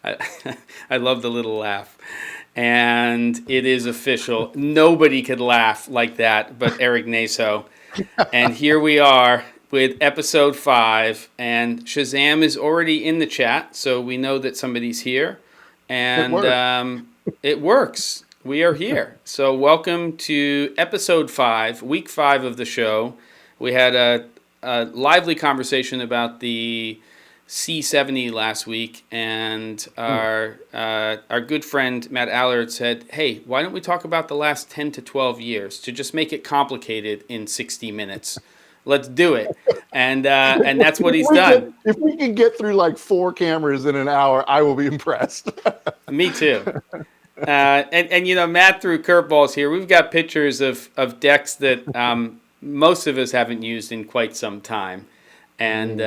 I, I love the little laugh. And it is official. Nobody could laugh like that but Erik Naso. And here we are with episode 5. And Shazam is already in the chat, so we know that somebody's here. And it works. We are here. So welcome to episode 5, week 5 of the show. We had a lively conversation about the C70 last week, and our good friend Matt Allard said, "Hey, why don't we talk about the last 10 to 12 years to just make it complicated in 60 minutes? Let's do it." And that's what he's done. If we can get through like 4 cameras in an hour, I will be impressed. Me too. And you know, Matt threw curveballs here. We've got pictures of decks that most of us haven't used in quite some time. And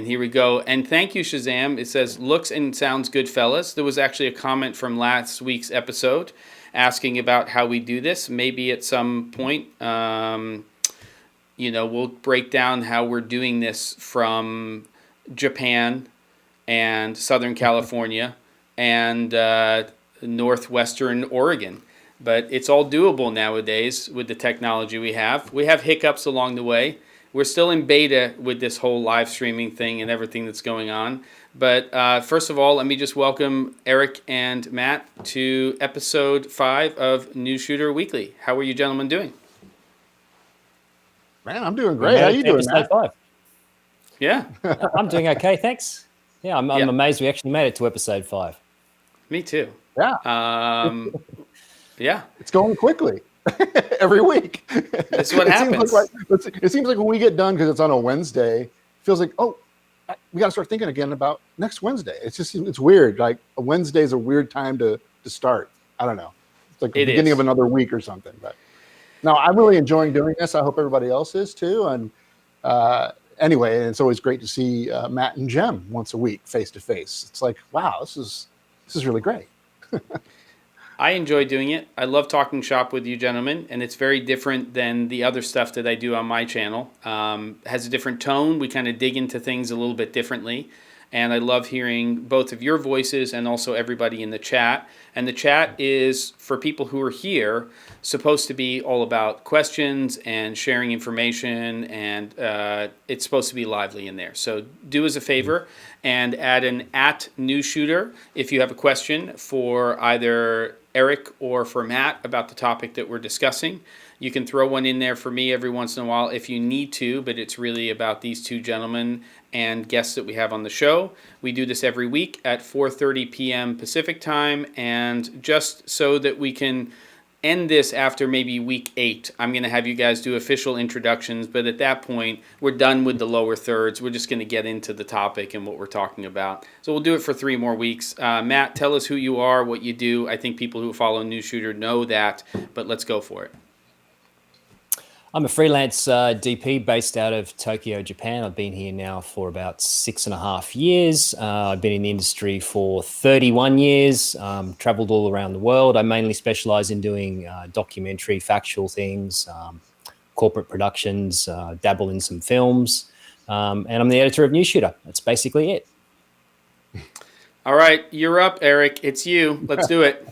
here we go. And thank you, Shazam. It says, looks and sounds good, fellas. There was actually a comment from last week's episode asking about how we do this. Maybe at some point, we'll break down how we're doing this from Japan and Southern California and Northwestern Oregon. But it's all doable nowadays with the technology we have. We have hiccups along the way. We're still in beta with this whole live streaming thing and everything that's going on. But first of all, let me just welcome Erik and Matt to episode 5 of Newsshooter Weekly. How are you gentlemen doing? Man, I'm doing great. How are you doing, Matt? 5. Yeah. I'm doing okay, thanks. Yeah, I'm amazed we actually made it to episode 5. Me too. Yeah. Yeah. It's going quickly. Every week. That's what happens. It seems like when we get done, because it's on a Wednesday, it feels like, we got to start thinking again about next Wednesday. It's weird. Like a Wednesday is a weird time to start. I don't know. It's like the beginning of another week or something. But no, I'm really enjoying doing this. I hope everybody else is too. And anyway, it's always great to see Matt and Jem once a week, face to face. It's like, wow, this is really great. I enjoy doing it. I love talking shop with you gentlemen, and it's very different than the other stuff that I do on my channel. It has a different tone. We kind of dig into things a little bit differently, and I love hearing both of your voices and also everybody in the chat. And the chat is, for people who are here, supposed to be all about questions and sharing information, and it's supposed to be lively in there. So do us a favor and add an @Newsshooter if you have a question for either Erik or for Matt about the topic that we're discussing. You can throw one in there for me every once in a while if you need to, but it's really about these two gentlemen and guests that we have on the show. We do this every week at 4:30 p.m. Pacific time, and just so that we can end this after maybe week 8, I'm going to have you guys do official introductions, but at that point, we're done with the lower thirds. We're just going to get into the topic and what we're talking about. So we'll do it for 3 more weeks. Matt, tell us who you are, what you do. I think people who follow Newsshooter know that, but let's go for it. I'm a freelance DP based out of Tokyo, Japan. I've been here now for about 6.5 years. I've been in the industry for 31 years, traveled all around the world. I mainly specialize in doing documentary, factual things, corporate productions, dabble in some films, and I'm the editor of Newsshooter. That's basically it. All right, you're up, Erik. It's you. Let's do it.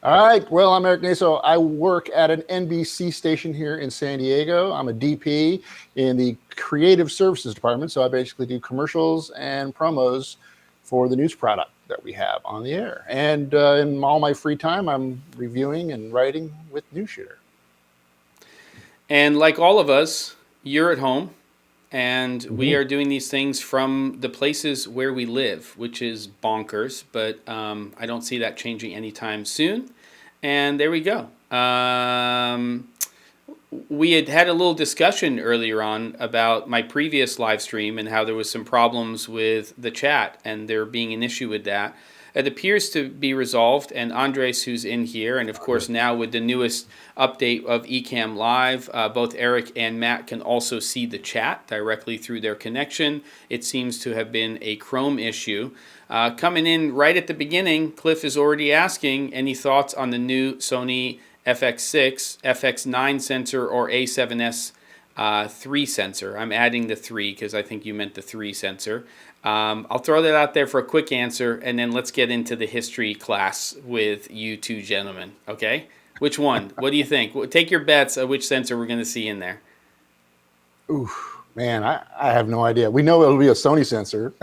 All right. Well, I'm Erik Naso. I work at an NBC station here in San Diego. I'm a DP in the creative services department. So I basically do commercials and promos for the news product that we have on the air. And in all my free time, I'm reviewing and writing with Newsshooter. And like all of us, you're at home. And we are doing these things from the places where we live, which is bonkers, but I don't see that changing anytime soon. And there we go. We had a little discussion earlier on about my previous live stream and how there was some problems with the chat and there being an issue with that. It appears to be resolved, and Andres, who's in here, and of course now with the newest update of Ecamm Live, both Erik and Matt can also see the chat directly through their connection. It seems to have been a Chrome issue. Coming in right at the beginning, Cliff is already asking, any thoughts on the new Sony FX6, FX9 sensor, or A7S 3 sensor. I'm adding the 3 because I think you meant the 3 sensor. I'll throw that out there for a quick answer, and then let's get into the history class with you two gentlemen. Okay? Which one? What do you think? Take your bets of which sensor we're going to see in there. Ooh, man, I have no idea. We know it'll be a Sony sensor,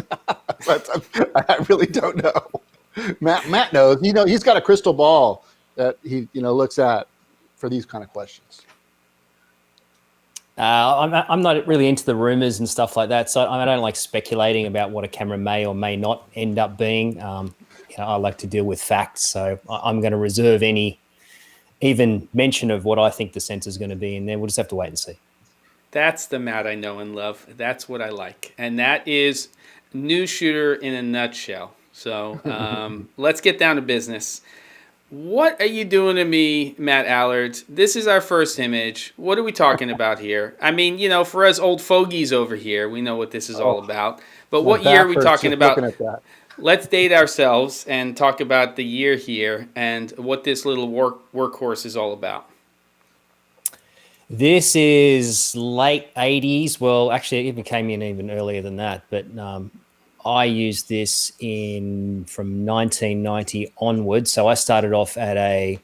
but I really don't know. Matt knows. He's got a crystal ball that he looks at for these kind of questions. I'm not really into the rumors and stuff like that, so I don't like speculating about what a camera may or may not end up being. I like to deal with facts, so I'm going to reserve any even mention of what I think the sensor is going to be in there. We'll just have to wait and see. That's the Matt I know and love. That's what I like, and that is Newsshooter in a nutshell. So let's get down to business. What are you doing to me, Matt Allard? This is our first image. What are we talking about here? I mean, for us old fogies over here, we know what this is all about. But what year are we talking about? Let's date ourselves and talk about the year here and what this little workhorse is all about. This is late 80s. Well, actually, it even came in even earlier than that. But I used this from 1990 onwards. So I started off at a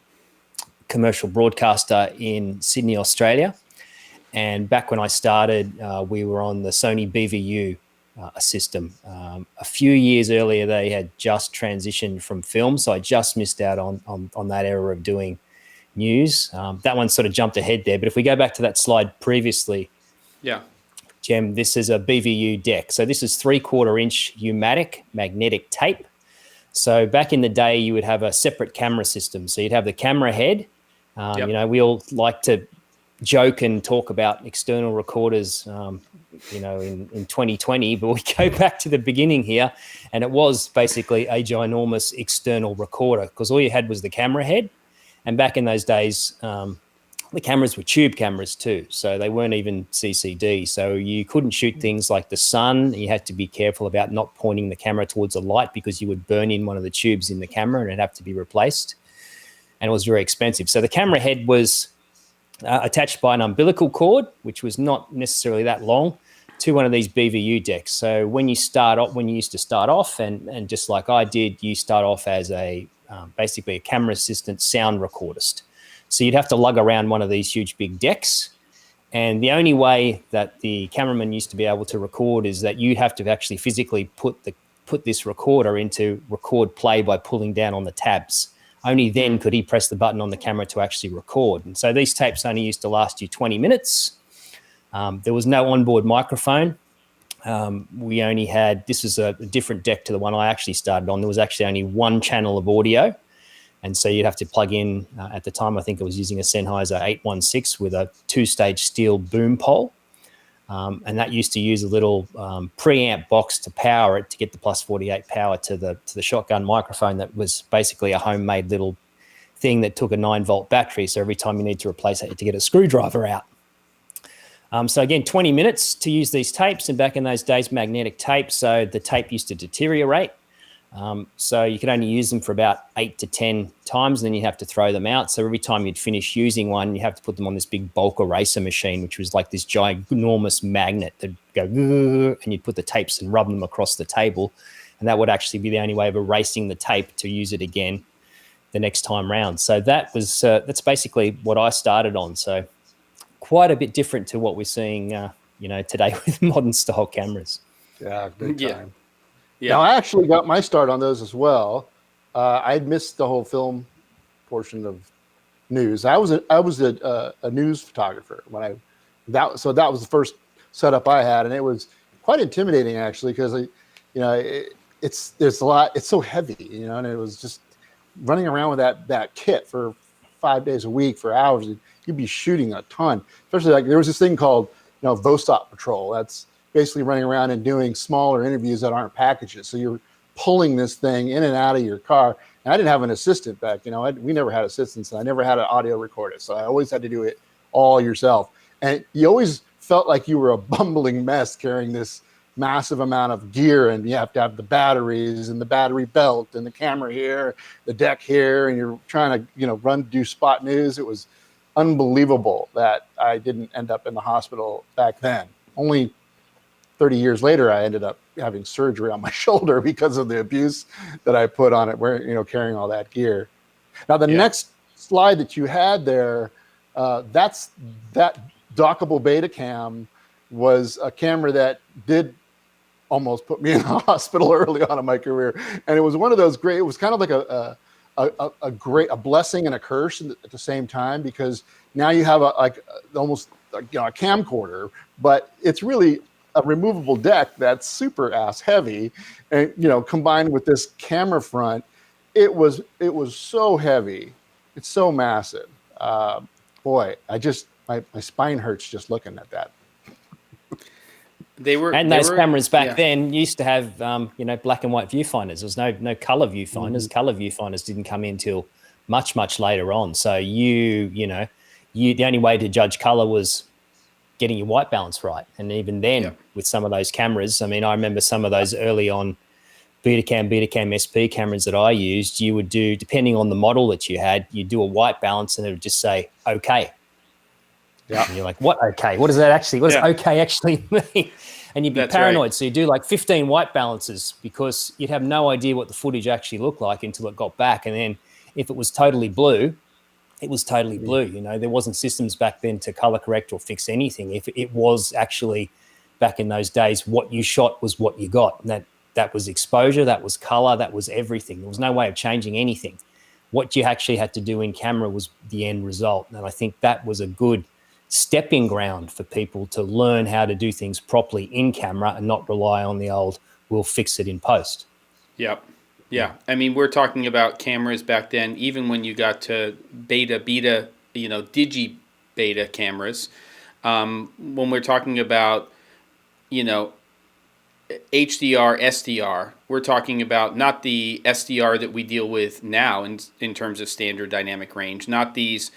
commercial broadcaster in Sydney, Australia. And back when I started, we were on the Sony BVU system. A few years earlier, they had just transitioned from film. So I just missed out on that era of doing news. That one sort of jumped ahead there. But if we go back to that slide previously, yeah. Jem, this is a BVU deck. So this is 3/4-inch U-matic magnetic tape. So back in the day, you would have a separate camera system. So you'd have the camera head. Yep. We all like to joke and talk about external recorders, in 2020, but we go back to the beginning here, and it was basically a ginormous external recorder because all you had was the camera head. And back in those days, the cameras were tube cameras too, so they weren't even CCD. So you couldn't shoot things like the sun. You had to be careful about not pointing the camera towards a light because you would burn in one of the tubes in the camera and it'd have to be replaced. And it was very expensive. So the camera head was attached by an umbilical cord, which was not necessarily that long, to one of these BVU decks. So when you used to start off, and just like I did, you start off as basically a camera assistant sound recordist. So you'd have to lug around one of these huge big decks. And the only way that the cameraman used to be able to record is that you'd have to actually physically put this recorder into record play by pulling down on the tabs. Only then could he press the button on the camera to actually record. And so these tapes only used to last you 20 minutes. There was no onboard microphone. We only had, this is a different deck to the one I actually started on. There was actually only one channel of audio. And so you'd have to plug in, at the time, I think I was using a Sennheiser 816 with a 2-stage steel boom pole. And that used to use a little preamp box to power it to get the plus 48 power to the shotgun microphone that was basically a homemade little thing that took a 9-volt battery. So every time you need to replace it, you had to get a screwdriver out. So again, 20 minutes to use these tapes. And back in those days, magnetic tape. So the tape used to deteriorate. So you could only use them for about 8 to 10 times, and then you have to throw them out. So every time you'd finish using one, you have to put them on this big bulk eraser machine, which was like this ginormous magnet that'd go, and you'd put the tapes and rub them across the table. And that would actually be the only way of erasing the tape to use it again the next time round. So that's basically what I started on. So quite a bit different to what we're seeing, today with modern style cameras. Yeah, big time. Yeah. Yeah. Now, I actually got my start on those as well. I'd missed the whole film portion of news. I was a news photographer that was the first setup I had, and it was quite intimidating actually because there's a lot. It's so heavy, and it was just running around with that kit for 5 days a week for hours. You'd be shooting a ton, especially like there was this thing called Vostok Patrol. That's basically running around and doing smaller interviews that aren't packages. So you're pulling this thing in and out of your car. And I didn't have an assistant back, we never had assistants, and I never had an audio recorder. So I always had to do it all yourself. And you always felt like you were a bumbling mess carrying this massive amount of gear, and you have to have the batteries and the battery belt and the camera here, the deck here, and you're trying to, do spot news. It was unbelievable that I didn't end up in the hospital back then. Only 30 years later, I ended up having surgery on my shoulder because of the abuse that I put on it, where, you know, carrying all that gear. Now, the next slide that you had there, that dockable Betacam was a camera that did almost put me in the hospital early on in my career. And it was one of those great, it was kind of like a blessing and a curse at the same time, because now you have almost a camcorder, but it's really a removable deck that's super ass heavy. And, you know, combined with this camera front, it was so heavy. It's so massive. Boy, my spine hurts just looking at that. Those cameras back then used to have, black and white viewfinders. There was no color viewfinders. Color viewfinders didn't come in till much, much later on. So the only way to judge color was getting your white balance right. And even then, with some of those cameras, I mean, I remember some of those early on Betacam SP cameras that I used, you would do, depending on the model that you had, you'd do a white balance and it would just say, okay. Yeah. And you're like, what okay? What does okay actually mean? And you'd be paranoid. Right. So you do like 15 white balances because you'd have no idea what the footage actually looked like until it got back. And then if it was totally blue, it was totally blue. You know, there wasn't systems back then to color correct or fix anything. If it was actually back in those days, what you shot was what you got. And that was exposure, that was color, that was everything. There was no way of changing anything. What you actually had to do in camera was the end result. And I think that was a good stepping ground for people to learn how to do things properly in camera and not rely on the old, we'll fix it in post. Yep. Yeah. I mean, we're talking about cameras back then, even when you got to beta, digi beta cameras. When we're talking about, HDR, SDR, we're talking about not the SDR that we deal with now in terms of standard dynamic range, not these,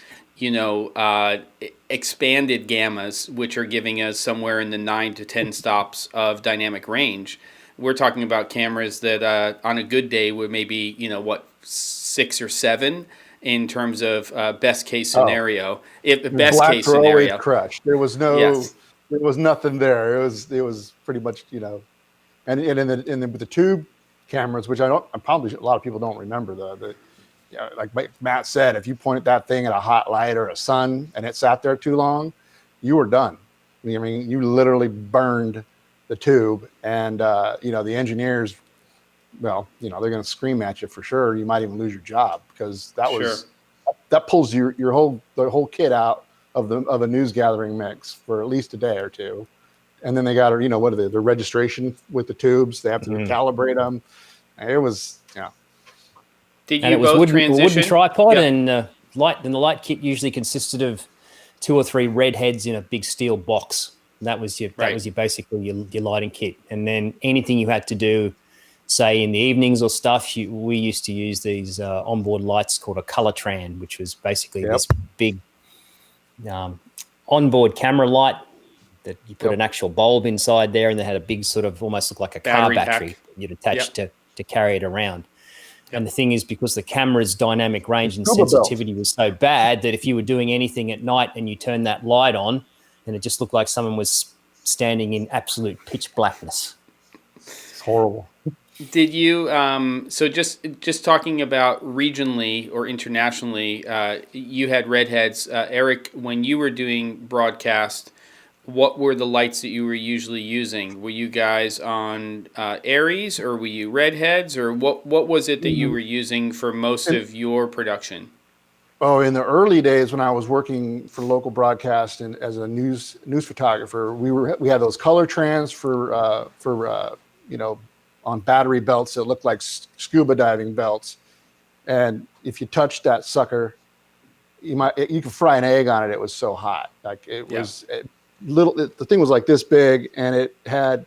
expanded gammas, which are giving us somewhere in the 9 to 10 stops of dynamic range. We're talking about cameras that on a good day would maybe, 6 or 7 in terms of best case scenario. Best case scenario, always crushed. There was there was nothing there. It was pretty much, and with the tube cameras, which probably a lot of people don't remember like Matt said, if you pointed that thing at a hot light or a sun and it sat there too long, you were done. I mean, you literally burned the tube, and the engineers, they're going to scream at you for sure. You might even lose your job because that pulls the whole kit out of a news gathering mix for at least a day or two. And then they got what are they? The registration with the tubes. They have to calibrate them. It was Did you both transition? Wooden tripod and light. And the light kit usually consisted of 2 or 3 red heads in a big steel box. And that was your basically your lighting kit. And then anything you had to do, say in the evenings or stuff, we used to use these onboard lights called a color tran, which was basically this big onboard camera light that you put an actual bulb inside there, and they had a big sort of almost look like a car battery you'd attach to carry it around. And the thing is, because the camera's dynamic range and sensitivity was so bad that if you were doing anything at night and you turned that light on, then it just looked like someone was standing in absolute pitch blackness. It's horrible. Did you, so just talking about regionally or internationally, you had redheads. Eric, when you were doing broadcast, what were the lights that you were usually using? Were you guys on Aries, or were you redheads, or what was it that you were using for most of your production? Oh, in the early days when I was working for local broadcast and as a news photographer, we had those color trans for on battery belts that looked like scuba diving belts, and if you touched that sucker, you could fry an egg on it. It was so hot, like it was. The thing was like this big, and it had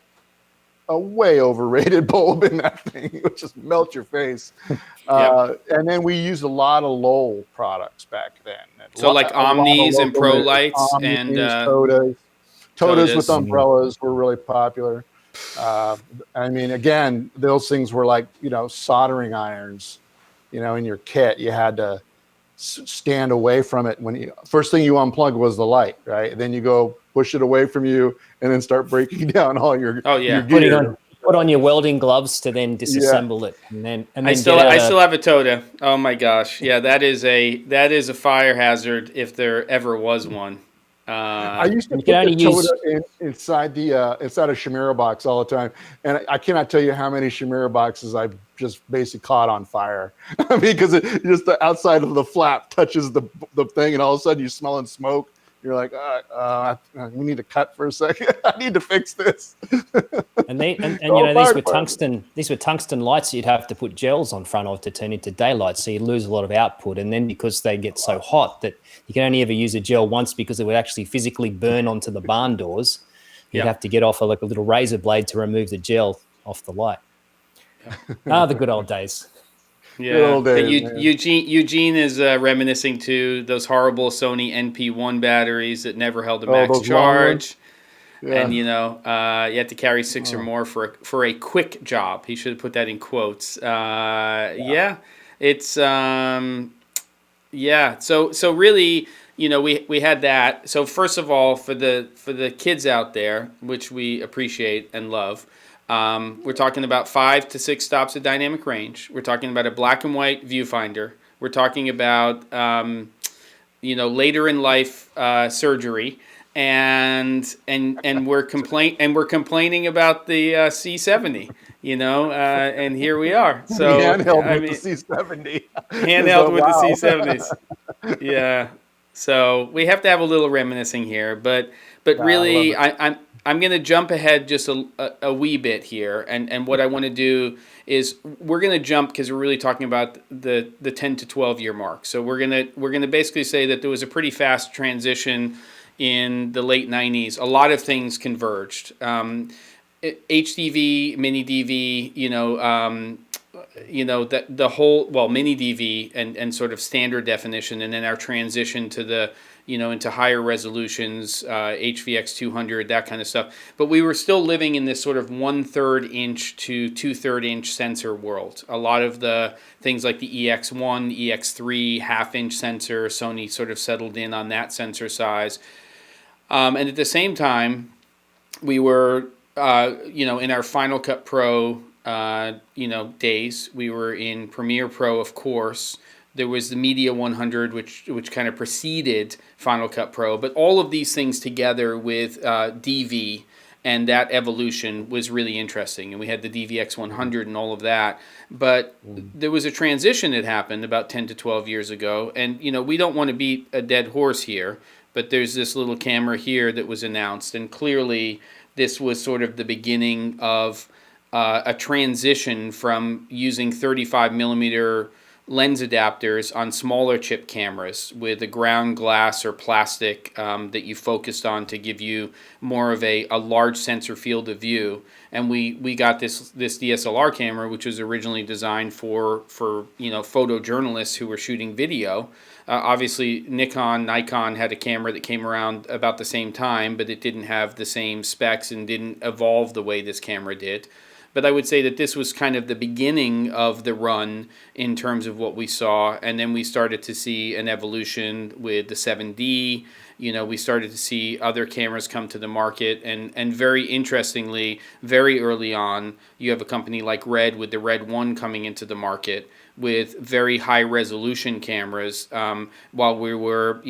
a way overrated bulb in that thing. It would just melt your face. And then we used a lot of Lowell products back then. So like Omnis and Pro Lights and Todas with umbrellas were really popular. I mean, again, those things were like, soldering irons, in your kit. You had to stand away from it. When first thing you unplug was the light, right? Then you go push it away from you and then start breaking down all your gear. Put on your welding gloves to then disassemble it, and then I still have a Toda. Oh my gosh, yeah, that is a fire hazard if there ever was one. I used to put the Toda inside a Chimera box all the time, and I cannot tell you how many Chimera boxes I've just basically caught on fire because just the outside of the flap touches the thing, and all of a sudden you're smelling smoke. You're like, we need to cut for a second. I need to fix this. And these were tungsten lights that you'd have to put gels on front of to turn into daylight, so you lose a lot of output. And then because they get so hot that you can only ever use a gel once because it would actually physically burn onto the barn doors, you'd have to get off a little razor blade to remove the gel off the light. The good old days. Yeah, Eugene is reminiscing to those horrible Sony NP1 batteries that never held a max charge, and you had to carry 6 or more for a quick job. He should have put that in quotes. So really, we had that. So first of all, for the kids out there, which we appreciate and love. We're talking about 5 to 6 stops of dynamic range. We're talking about a black and white viewfinder. We're talking about later in life surgery, and we're complaining about the C70. And here we are. So handheld with the C70. Handheld with the C70s. Yeah. So we have to have a little reminiscing here, but really, I'm going to jump ahead just a wee bit here, and what I want to do is we're going to jump because we're really talking about the 10 to 12 year mark. So we're going to basically say that there was a pretty fast transition in the late 90s. A lot of things converged. HDV, mini DV, the whole mini DV and sort of standard definition, and then our transition to the into higher resolutions, HVX 200, that kind of stuff. But we were still living in this sort of 1/3 inch to 2/3 inch sensor world. A lot of the things like the EX1, EX3, half-inch sensor, Sony sort of settled in on that sensor size. And at the same time, we were, in our Final Cut Pro, days. We were in Premiere Pro, of course. There was the Media 100, which kind of preceded Final Cut Pro. But all of these things together with DV and that evolution was really interesting. And we had the DVX 100 and all of that. But there was a transition that happened about 10 to 12 years ago. And, we don't want to beat a dead horse here, but there's this little camera here that was announced. And clearly this was sort of the beginning of a transition from using 35 millimeter lens adapters on smaller chip cameras with a ground glass or plastic that you focused on to give you more of a large sensor field of view. And we got this DSLR camera, which was originally designed for photojournalists who were shooting video. Obviously, Nikon had a camera that came around about the same time, but it didn't have the same specs and didn't evolve the way this camera did. But I would say that this was kind of the beginning of the run in terms of what we saw. And then we started to see an evolution with the 7D. We started to see other cameras come to the market. And very interestingly, very early on, you have a company like Red with the Red 1 coming into the market with very high resolution cameras, while we were,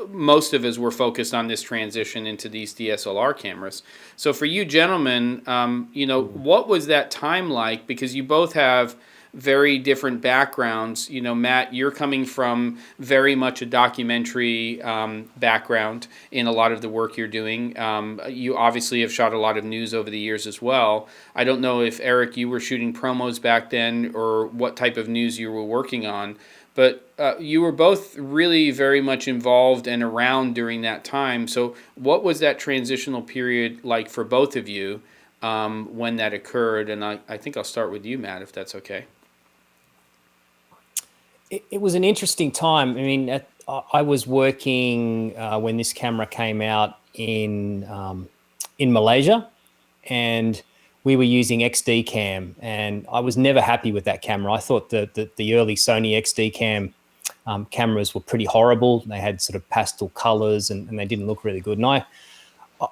most of us were focused on this transition into these DSLR cameras. So for you gentlemen, what was that time like? Because you both have very different backgrounds. Matt, you're coming from very much a documentary background in a lot of the work you're doing. You obviously have shot a lot of news over the years as well. I don't know if, Eric, you were shooting promos back then or what type of news you were working on, but you were both really very much involved and around during that time. So what was that transitional period like for both of you when that occurred? And I think I'll start with you, Matt, if that's okay. It was an interesting time. I mean, I was working when this camera came out in Malaysia, and we were using XD cam, and I was never happy with that camera. I thought that the early Sony XD cam cameras were pretty horrible. They had sort of pastel colors and they didn't look really good. And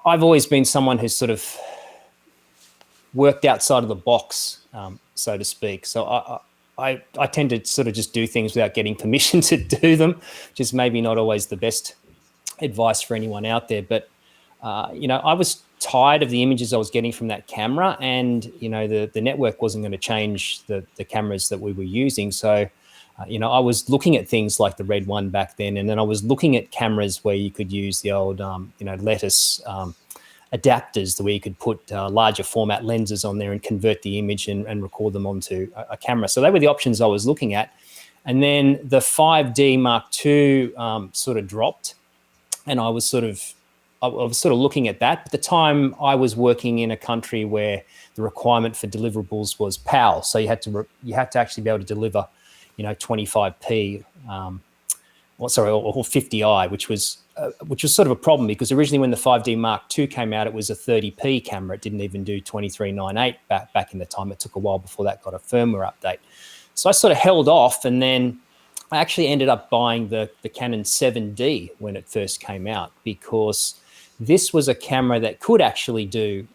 I've always been someone who's sort of worked outside of the box, so to speak. So I tend to sort of just do things without getting permission to do them, which is maybe not always the best advice for anyone out there. But, I was tired of the images I was getting from that camera, and, the network wasn't going to change the cameras that we were using. So, I was looking at things like the Red One back then, and then I was looking at cameras where you could use the old, lettuce adapters, the way you could put larger format lenses on there and convert the image and record them onto a camera. So they were the options I was looking at. And then the 5D Mark II sort of dropped, and I was sort of looking at that. At the time, I was working in a country where the requirement for deliverables was PAL, so you had to actually be able to deliver 25p or 50i, which was sort of a problem, because originally when the 5D Mark II came out, it was a 30p camera. It didn't even do 2398 back in the time. It took a while before that got a firmware update. So I sort of held off, and then I actually ended up buying the Canon 7D when it first came out, because this was a camera that could actually do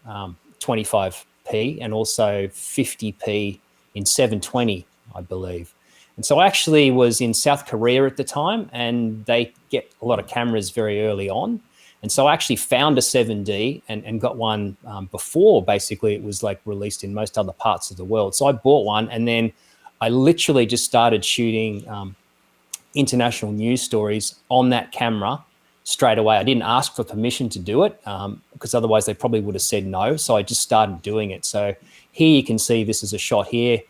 25p and also 50p in 720, I believe. And so I actually was in South Korea at the time, and they get a lot of cameras very early on. And so I actually found a 7D and got one before basically it was like released in most other parts of the world. So I bought one, and then I literally just started shooting international news stories on that camera straight away. I didn't ask for permission to do it because otherwise they probably would have said no. So I just started doing it. So here you can see this is a shot here.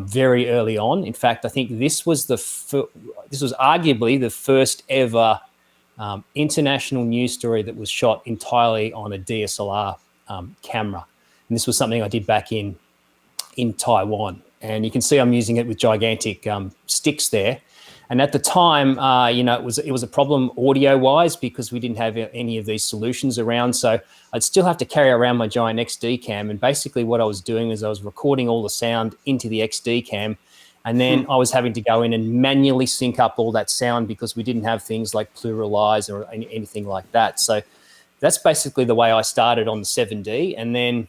Very early on. In fact, I think this was arguably the first ever international news story that was shot entirely on a DSLR camera. And this was something I did back in Taiwan. And you can see I'm using it with gigantic sticks there. And at the time, it was a problem audio-wise because we didn't have any of these solutions around. So I'd still have to carry around my giant XD cam. And basically what I was doing is I was recording all the sound into the XD cam. And then I was having to go in and manually sync up all that sound because we didn't have things like pluralize or anything like that. So that's basically the way I started on the 7D. And then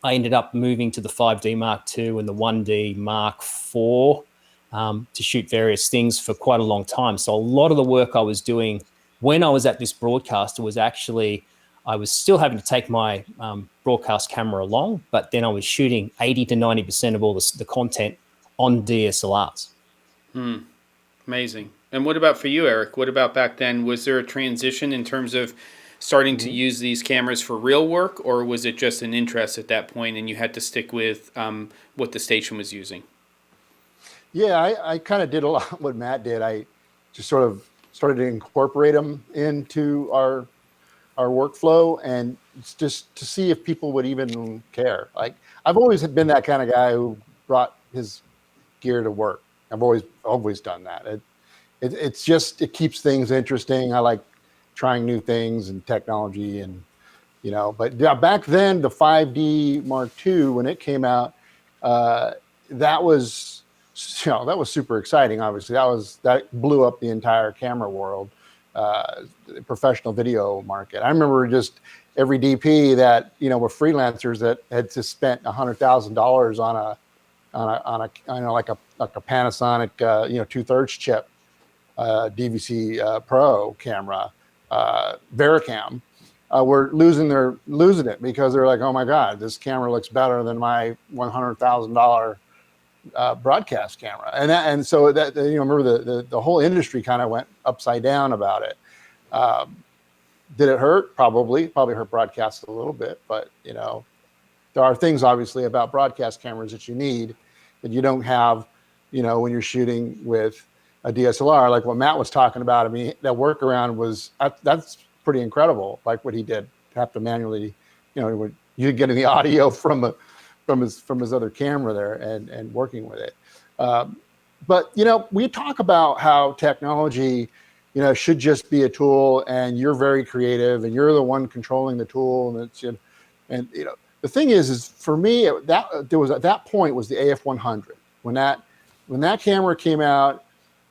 I ended up moving to the 5D Mark II and the 1D Mark IV. To shoot various things for quite a long time. So a lot of the work I was doing when I was at this broadcaster was actually, I was still having to take my broadcast camera along, but then I was shooting 80 to 90% of all the content on DSLRs. Amazing. And what about for you, Eric? What about back then? Was there a transition in terms of starting to use these cameras for real work, or was it just an interest at that point and you had to stick with what the station was using? Yeah, I kind of did a lot what Matt did. I just sort of started to incorporate them into our workflow, and just to see if people would even care. Like, I've always been that kind of guy who brought his gear to work. I've always done that. It keeps things interesting. I like trying new things and technology, and But yeah, back then the 5D Mark II, when it came out, that was super exciting. Obviously, that blew up the entire camera world, professional video market. I remember just every DP that were freelancers that had just spent $100,000 on a like a Panasonic 2/3 chip DVC Pro camera, Vericam. Were losing it because they're like, oh my God, this camera looks better than my $100,000 broadcast camera, and so that remember the whole industry kind of went upside down about it. Did it hurt? Probably hurt broadcast a little bit, but there are things obviously about broadcast cameras that you need that you don't have when you're shooting with a DSLR, like what Matt was talking about. I mean, that workaround that's pretty incredible, like what he did, have to manually you getting the audio from his other camera there and working with it. But we talk about how technology should just be a tool, and you're very creative and you're the one controlling the tool, and the thing is for me there was at that point was the AF100 when that camera came out.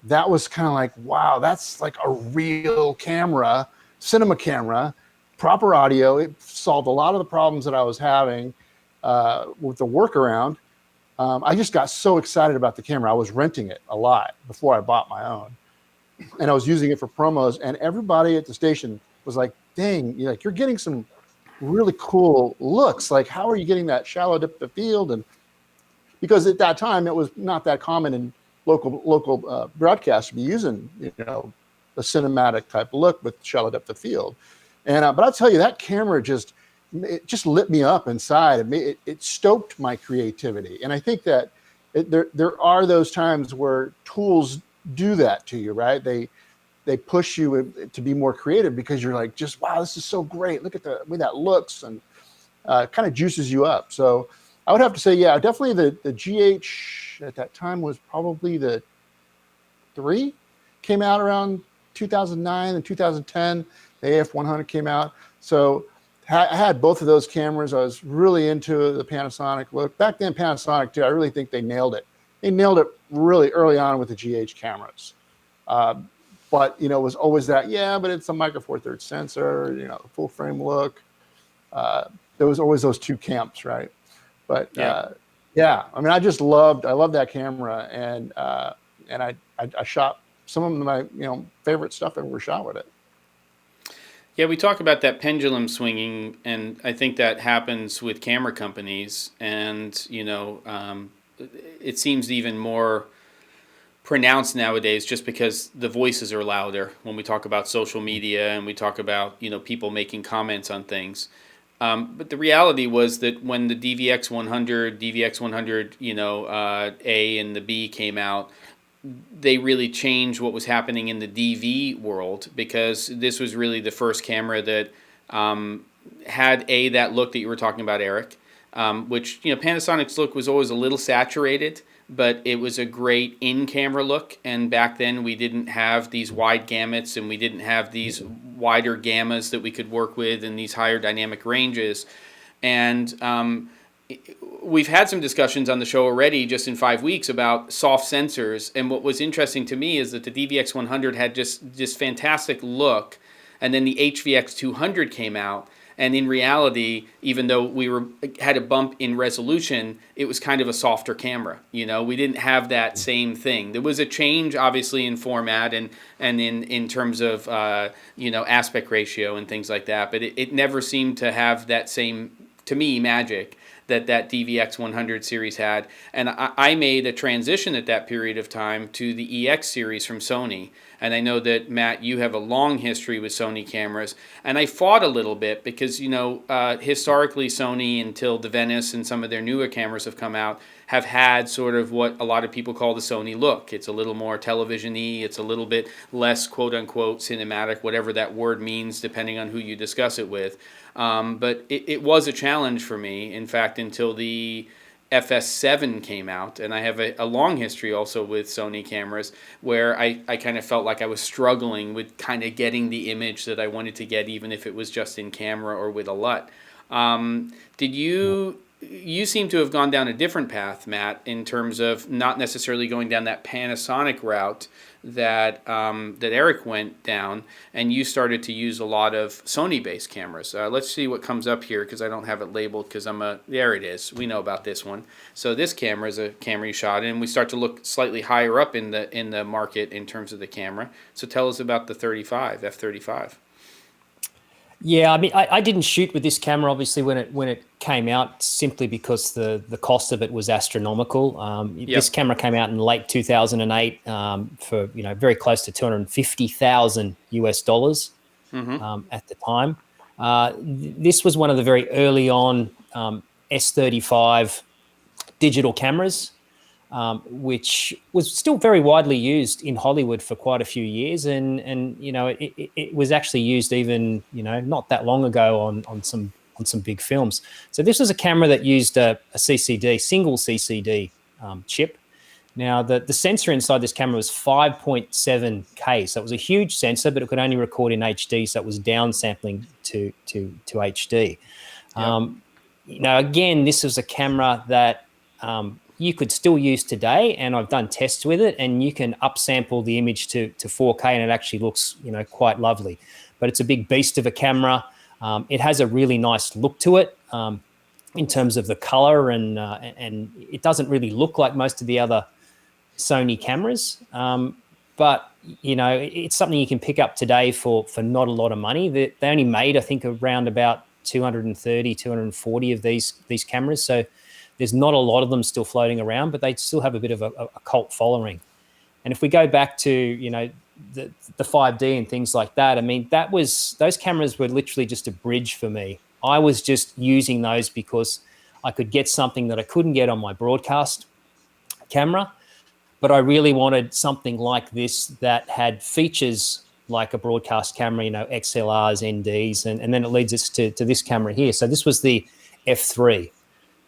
that was kind of like, wow, that's like a real camera, cinema camera, proper audio. It solved a lot of the problems that I was having with the workaround. I just got so excited about the camera. I was renting it a lot before I bought my own, and I was using it for promos. And everybody at the station was like, "Dang, you're getting some really cool looks. Like, how are you getting that shallow depth of field?" And because at that time it was not that common in local broadcasts to be using a cinematic type look with shallow depth of field. And but I'll tell you, that camera just lit me up inside. It stoked my creativity. And I think that there are those times where tools do that to you, right? They push you to be more creative because you're like, just, wow, this is so great. Look at the way that looks, and kind of juices you up. So I would have to say, yeah, definitely the GH at that time was probably the 3, came out around 2009 and 2010. The AF100 came out. So I had both of those cameras. I was really into the Panasonic look. Back then, Panasonic, too, I really think they nailed it. They nailed it really early on with the GH cameras. But, it was always that, but it's a micro four thirds sensor, full frame look. There was always those two camps, right? But I mean, I loved that camera, and I shot some of my favorite stuff I ever shot with it. Yeah, we talk about that pendulum swinging, and I think that happens with camera companies, and it seems even more pronounced nowadays just because the voices are louder when we talk about social media and we talk about people making comments on things. But the reality was that when the DVX100, A and the B came out, they really changed what was happening in the DV world, because this was really the first camera that had that look that you were talking about, Eric, which Panasonic's look was always a little saturated, but it was a great in-camera look. And back then we didn't have these wide gamuts, and we didn't have these wider gammas that we could work with and these higher dynamic ranges. And we've had some discussions on the show already just in 5 weeks about soft sensors. And what was interesting to me is that the DVX100 had just this fantastic look, and then the HVX200 came out. And in reality, even though we had a bump in resolution, it was kind of a softer camera. We didn't have that same thing. There was a change, obviously, in format and in terms of aspect ratio and things like that. But it never seemed to have that same, to me, magic that DVX100 series had. And I made a transition at that period of time to the EX series from Sony. And I know that, Matt, you have a long history with Sony cameras. And I fought a little bit because, historically Sony, until the Venice and some of their newer cameras have come out, have had sort of what a lot of people call the Sony look. It's a little more television-y. It's a little bit less, quote-unquote, cinematic, whatever that word means, depending on who you discuss it with. But it was a challenge for me, in fact, until the FS7 came out. And I have a long history also with Sony cameras, where I kind of felt like I was struggling with kind of getting the image that I wanted to get, even if it was just in camera or with a LUT. Did you seem to have gone down a different path, Matt, in terms of not necessarily going down that Panasonic route that Eric went down, and you started to use a lot of Sony-based cameras. Let's see what comes up here, because I don't have it labeled, because there it is. We know about this one. So this camera is a camera you shot, and we start to look slightly higher up in the market in terms of the camera. So tell us about the F35. Yeah, I mean, I didn't shoot with this camera, obviously, when it came out, simply because the cost of it was astronomical. This camera came out in late 2008 for very close to $250,000 at the time. This was one of the very early on S35 digital cameras, which was still very widely used in Hollywood for quite a few years, and it was actually used even not that long ago on some big films. So this was a camera that used a CCD, single CCD chip. Now the sensor inside this camera was 5.7K, so it was a huge sensor, but it could only record in HD, so it was downsampling to HD. Again, this was a camera that you could still use today, and I've done tests with it, and you can upsample the image to 4K, and it actually looks, quite lovely. But it's a big beast of a camera. It has a really nice look to it in terms of the color, and it doesn't really look like most of the other Sony cameras. But it's something you can pick up today for not a lot of money. They only made, I think, around about 230, 240 of these cameras. So there's not a lot of them still floating around, but they still have a bit of a cult following. And if we go back to, the 5D and things like that, I mean, those cameras were literally just a bridge for me. I was just using those because I could get something that I couldn't get on my broadcast camera, but I really wanted something like this that had features like a broadcast camera, XLRs, NDs, and then it leads us to this camera here. So this was the F3.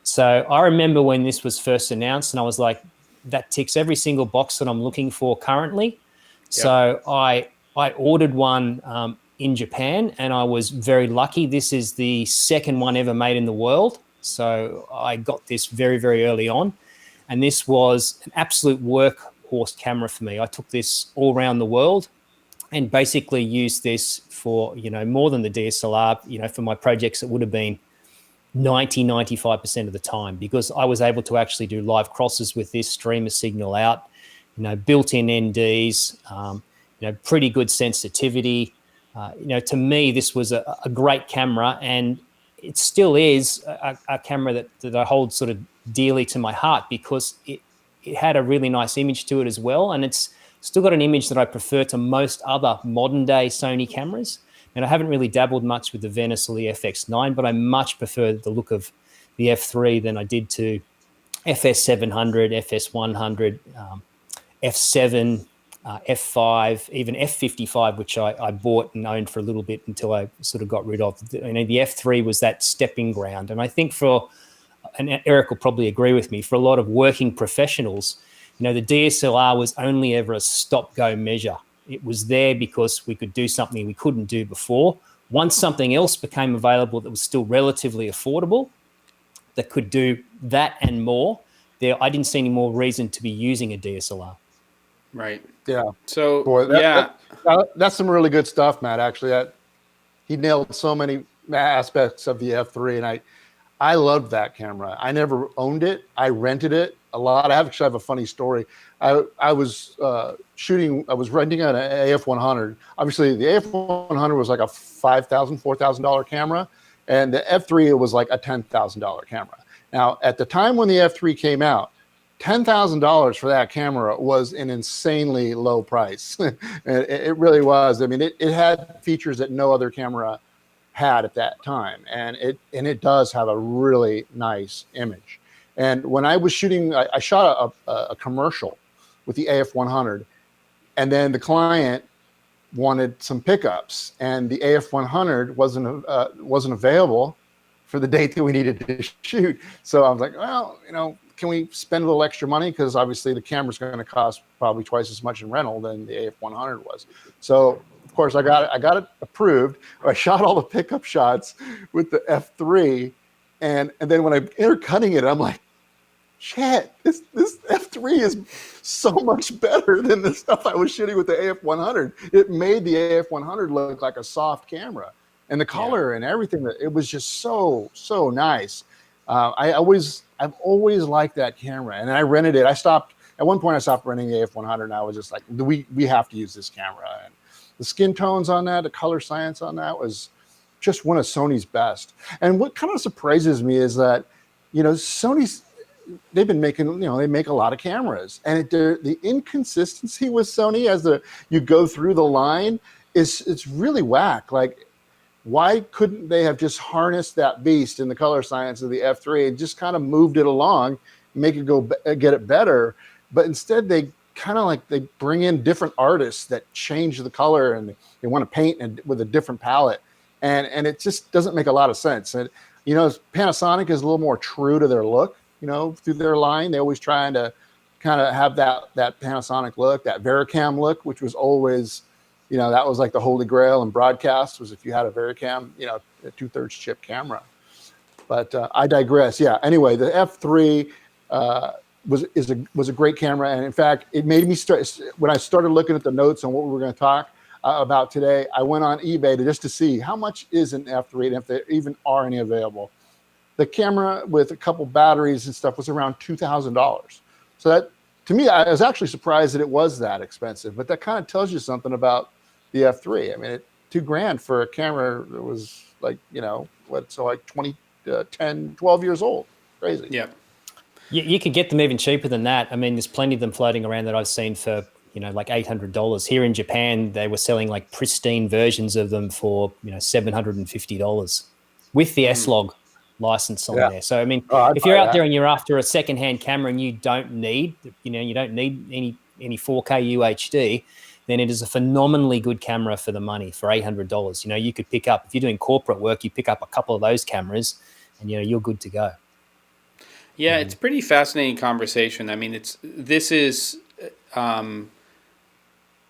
So I remember when this was first announced, and I was like, that ticks every single box that I'm looking for currently. Yep. So I ordered one in Japan, and I was very lucky. This is the second one ever made in the world. So I got this very, very early on, and this was an absolute workhorse camera for me. I took this all around the world and basically used this for, more than the DSLR, for my projects. It would have been 95% of the time, because I was able to actually do live crosses with this, stream a signal out, built-in NDs, pretty good sensitivity. To me, this was a great camera, and it still is a camera that I hold sort of dearly to my heart, because it had a really nice image to it as well, and it's still got an image that I prefer to most other modern day Sony cameras. And I haven't really dabbled much with the Venice or the FX9, but I much prefer the look of the F3 than I did to FS700, FS100, F7, F5, even F55, which I bought and owned for a little bit until I sort of got rid of. The F3 was that stepping ground. And I think and Eric will probably agree with me, for a lot of working professionals, the DSLR was only ever a stop-go measure. It was there because we could do something we couldn't do before. Once something else became available that was still relatively affordable, that could do that and more, I didn't see any more reason to be using a DSLR. Right. Yeah. So, boy, that's some really good stuff, Matt. Actually, he nailed so many aspects of the F3, and I loved that camera. I never owned it. I rented it a lot. I actually have a funny story. I was shooting. I was renting an AF100. Obviously, the AF100 was like a $5,000, $4,000 camera, and the F3 was like a $10,000 camera. Now, at the time when the F3 came out, $10,000 for that camera was an insanely low price. It really was. I mean, it had features that no other camera had at that time, and it does have a really nice image. And when I was shooting, I shot a commercial with the AF100, and then the client wanted some pickups, and the AF100 wasn't available for the date that we needed to shoot. So I was like, well, can we spend a little extra money? Because obviously the camera's going to cost probably twice as much in rental than the AF100 was. So of course I got it approved. I shot all the pickup shots with the F3, and then when I'm intercutting it, I'm like, shit, this F3 is so much better than the stuff I was shooting with the AF100. It made the AF100 look like a soft camera, and the color and everything. It was just so nice. I've always liked that camera, and I rented it. At one point I stopped renting the AF100, and I was just like, we have to use this camera. And the skin tones on that, the color science on that was just one of Sony's best. And what kind of surprises me is that, Sony's, they've been making, they make a lot of cameras, and the inconsistency with Sony as you go through the line it's really whack. Like, why couldn't they have just harnessed that beast in the color science of the F3 and just kind of moved it along, make it get it better? But instead they kind of they bring in different artists that change the color, and they want to paint with a different palette, and it just doesn't make a lot of sense. And Panasonic is a little more true to their look. Through their line, they always trying to kind of have that Panasonic look, that Vericam look, which was always, that was like the holy grail in broadcast, was if you had a Vericam, a 2/3 chip camera. But I digress. Yeah. Anyway, the F3, was a great camera. And in fact, it made me start, when I started looking at the notes on what we were going to talk about today, I went on eBay just to see how much is an F3 and if there even are any available. The camera with a couple batteries and stuff was around $2,000. So that, to me, I was actually surprised that it was that expensive, but that kind of tells you something about the F3. I mean, $2,000 for a camera that was like, like 10, 12 years old. Crazy. Yeah. You could get them even cheaper than that. I mean, there's plenty of them floating around that I've seen for, like $800. Here in Japan, they were selling like pristine versions of them for, $750 with the S-Log license on there. So, I mean, if you're out there and you're after a secondhand camera and you don't need any 4K UHD, then it is a phenomenally good camera for the money for $800. You could pick up, if you're doing corporate work, you pick up a couple of those cameras and, you're good to go. Yeah, it's a pretty fascinating conversation. I mean,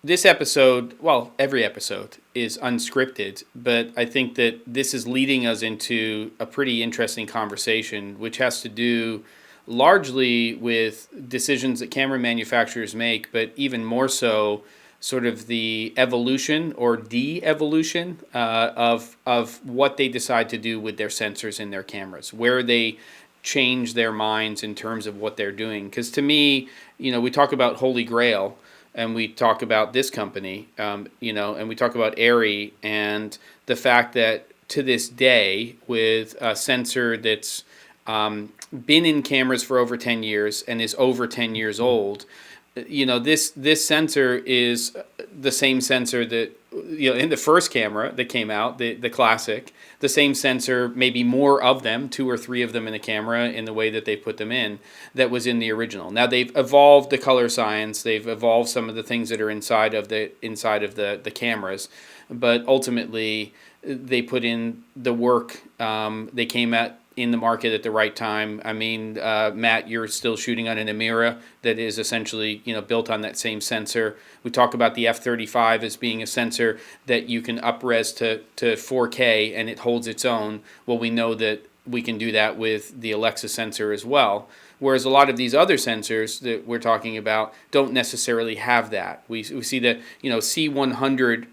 this episode, well, every episode is unscripted, but I think that this is leading us into a pretty interesting conversation, which has to do largely with decisions that camera manufacturers make, but even more so sort of the evolution or de-evolution of what they decide to do with their sensors in their cameras, where they change their minds in terms of what they're doing. Because to me, we talk about Holy Grail, and we talk about this company, and we talk about Arri, and the fact that to this day, with a sensor that's been in cameras for over 10 years and is over 10 years old, this sensor is the same sensor that, in the first camera that came out, the classic, the same sensor, maybe more of them, 2 or 3 of them in the camera in the way that they put them in, that was in the original. Now they've evolved the color science, they've evolved some of the things that are inside of the cameras, but ultimately they put in the work. They came out in the market at the right time. I mean, Matt, you're still shooting on an Amira that is essentially, built on that same sensor. We talk about the F-35 as being a sensor that you can up-res to 4K and it holds its own. Well, we know that we can do that with the Alexa sensor as well. Whereas a lot of these other sensors that we're talking about don't necessarily have that. We see the, C100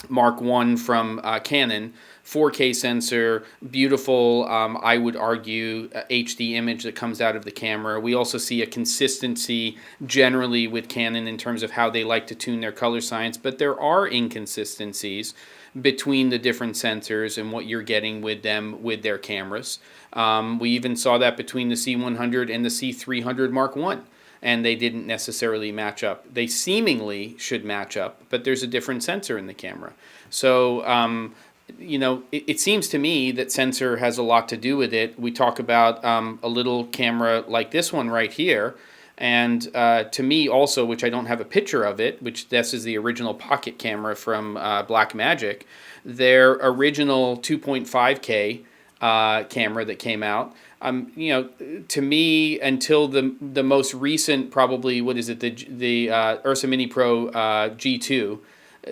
Mark I from Canon, 4K sensor, beautiful, I would argue, HD image that comes out of the camera. We also see a consistency generally with Canon in terms of how they like to tune their color science, but there are inconsistencies between the different sensors and what you're getting with them with their cameras. We even saw that between the C100 and the C300 Mark I. And they didn't necessarily match up. They seemingly should match up, but there's a different sensor in the camera. So, it seems to me that sensor has a lot to do with it. We talk about a little camera like this one right here. And to me also, which I don't have a picture of it, which this is the original pocket camera from Blackmagic, their original 2.5K camera that came out. To me, until the most recent, probably, the Ursa Mini Pro G2,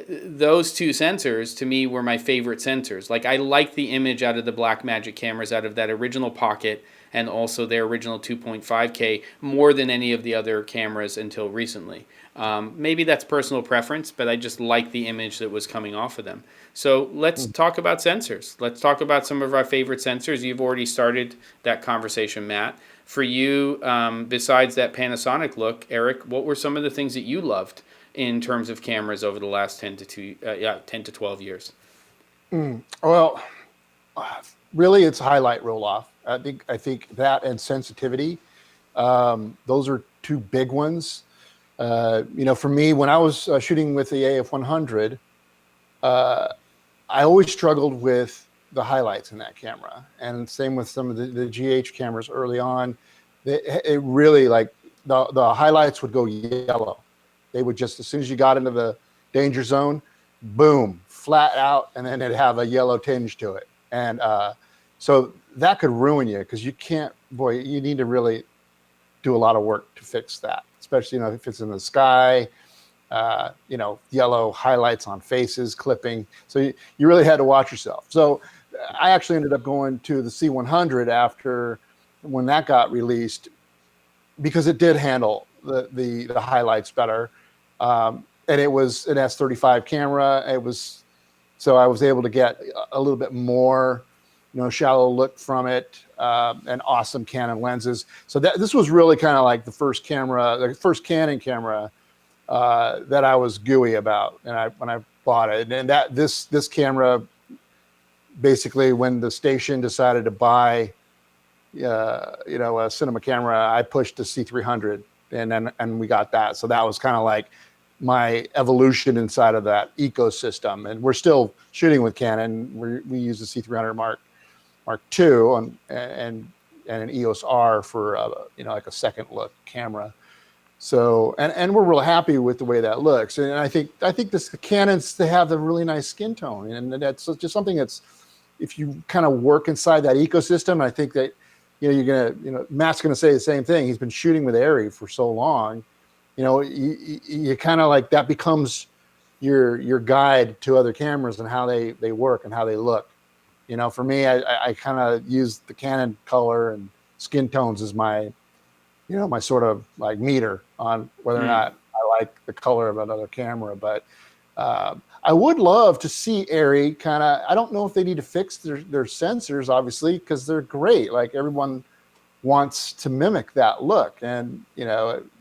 those 2 sensors to me were my favorite sensors. Like, I like the image out of the Blackmagic cameras out of that original pocket and also their original 2.5K more than any of the other cameras until recently. Maybe that's personal preference, but I just like the image that was coming off of them. So let's talk about sensors. Let's talk about some of our favorite sensors. You've already started that conversation, Matt. For you, besides that Panasonic look, Erik, what were some of the things that you loved in terms of cameras over the last 10 to 12 years? Well, really, it's highlight roll-off. I think that and sensitivity, those are 2 big ones. For me, when I was shooting with the AF100, I always struggled with the highlights in that camera, and same with some of the GH cameras early on. It really, like, the highlights would go yellow. They would just, as soon as you got into the danger zone, boom, flat out, and then it'd have a yellow tinge to it. And so that could ruin you, because you need to really do a lot of work to fix that, especially, if it's in the sky, yellow highlights on faces, clipping. So you really had to watch yourself. So I actually ended up going to the C100 after, when that got released, because it did handle the highlights better. And it was an S35 camera. So I was able to get a little bit more, shallow look from it, and awesome Canon lenses. So this was really kind of like the first Canon camera that I was gooey about, and when I bought it, and that this camera, basically, when the station decided to buy, a cinema camera, I pushed to C300, and we got that. So that was kind of like my evolution inside of that ecosystem. And we're still shooting with Canon. We use the C300 Mark II and an EOS R for like a second look camera. So and we're real happy with the way that looks. And I think the Canons, they have the really nice skin tone, and that's just something that's, if you kind of work inside that ecosystem, I think that you're gonna, Matt's gonna say the same thing. He's been shooting with Arri for so long. You kind of like, that becomes your guide to other cameras and how they work and how they look. For me, I kind of use the Canon color and skin tones as my, my sort of like meter on whether or not I like the color of another camera. But I would love to see Arri kind of, I don't know if they need to fix their sensors, obviously, because they're great. Like, everyone wants to mimic that look. And,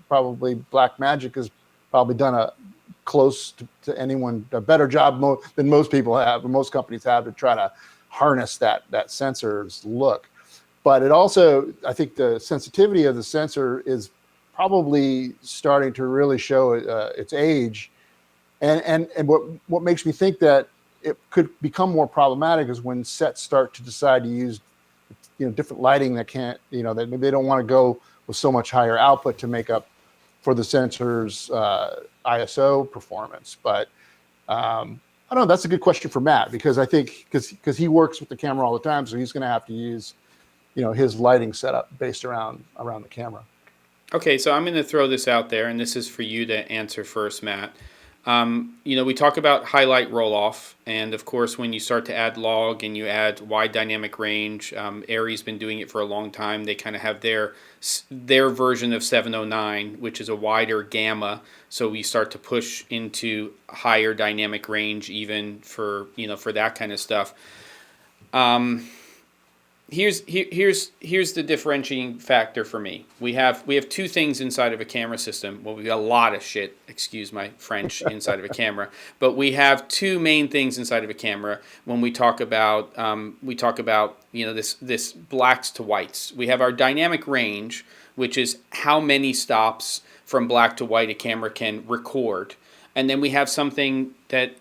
probably Blackmagic has probably done a close to anyone, a better job than most people have, or most companies have, to try to harness that sensor's look. But it also, I think the sensitivity of the sensor is probably starting to really show its age. And what makes me think that it could become more problematic is when sets start to decide to use, different lighting that can't, that maybe they don't want to go with so much higher output to make up for the sensor's ISO performance. But I don't know. That's a good question for Matt, because I think because he works with the camera all the time, so he's going to have to use, his lighting setup based around the camera. Okay, so I'm going to throw this out there, and this is for you to answer first, Matt. We talk about highlight roll-off, and of course, when you start to add log and you add wide dynamic range, Arri's been doing it for a long time. They kind of have their version of 709, which is a wider gamma. So we start to push into higher dynamic range, even for that kind of stuff. Here's the differentiating factor for me. We have two things inside of a camera system. Well, we got a lot of shit, excuse my French, inside of a camera. But we have two main things inside of a camera when we talk about this blacks to whites. We have our dynamic range, which is how many stops from black to white a camera can record, and then we have something that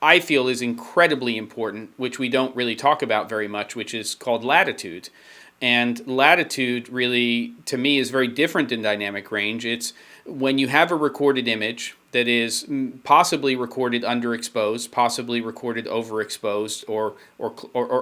I feel is incredibly important, which we don't really talk about very much, which is called latitude. And latitude really, to me, is very different than dynamic range. It's when you have a recorded image that is possibly recorded underexposed, possibly recorded overexposed, or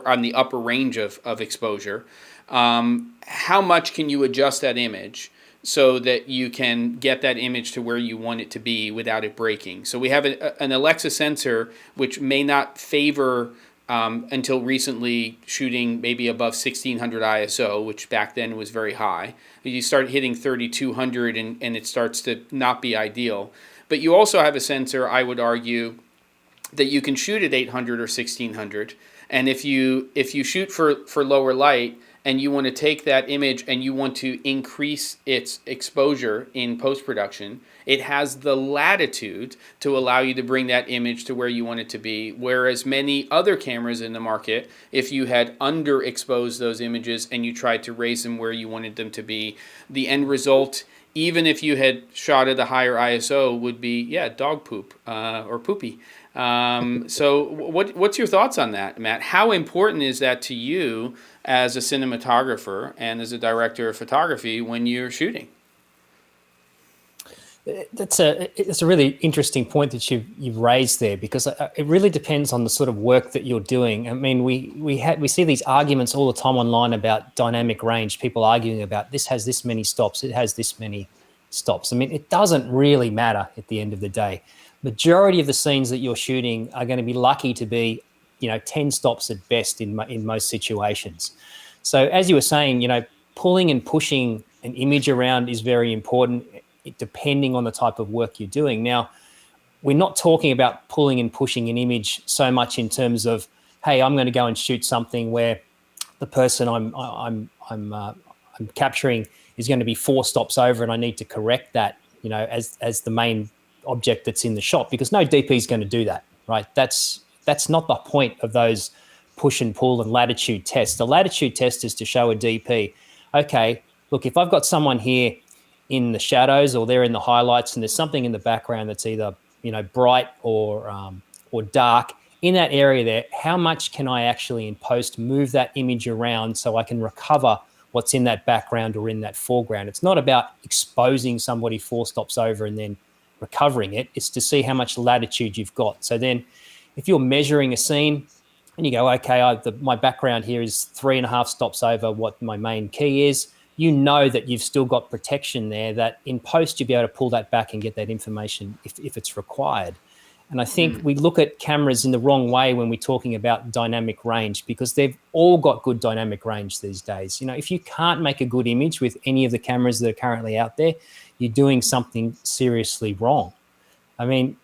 on the upper range of exposure, how much can you adjust that image so that you can get that image to where you want it to be without it breaking. So we have an Alexa sensor, which may not favor, until recently, shooting maybe above 1600 ISO, which back then was very high. You start hitting 3200 and it starts to not be ideal. But you also have a sensor, I would argue, that you can shoot at 800 or 1600. And if you shoot for lower light, and you want to take that image and you want to increase its exposure in post-production, it has the latitude to allow you to bring that image to where you want it to be. Whereas many other cameras in the market, if you had underexposed those images and you tried to raise them where you wanted them to be, the end result, even if you had shot at a higher ISO, would be, dog poop or poopy. So what's your thoughts on that, Matt? How important is that to you as a cinematographer and as a director of photography when you're shooting? It's a really interesting point that you've raised there, because it really depends on the sort of work that you're doing. I mean, we see these arguments all the time online about dynamic range. People arguing about this has this many stops, it has this many stops. I mean, it doesn't really matter at the end of the day. Majority of the scenes that you're shooting are going to be lucky to be, 10 stops at best in most situations. So as you were saying, pulling and pushing an image around is very important, depending on the type of work you're doing. Now, we're not talking about pulling and pushing an image so much in terms of, hey, I'm going to go and shoot something where the person I'm capturing is going to be 4 stops over, and I need to correct that, as the main object that's in the shot, because no DP is going to do that, right? That's not the point of those push and pull and latitude tests. The latitude test is to show a DP, okay, look, if I've got someone here in the shadows or they're in the highlights and there's something in the background that's either bright or dark, in that area there, how much can I actually in post move that image around so I can recover what's in that background or in that foreground? It's not about exposing somebody 4 stops over and then recovering it. It's to see how much latitude you've got. So then if you're measuring a scene and you go, okay, my background here is 3.5 stops over what my main key is, you know that you've still got protection there, that in post you'll be able to pull that back and get that information if it's required. And I think we look at cameras in the wrong way when we're talking about dynamic range, because they've all got good dynamic range these days. If you can't make a good image with any of the cameras that are currently out there, you're doing something seriously wrong. I mean,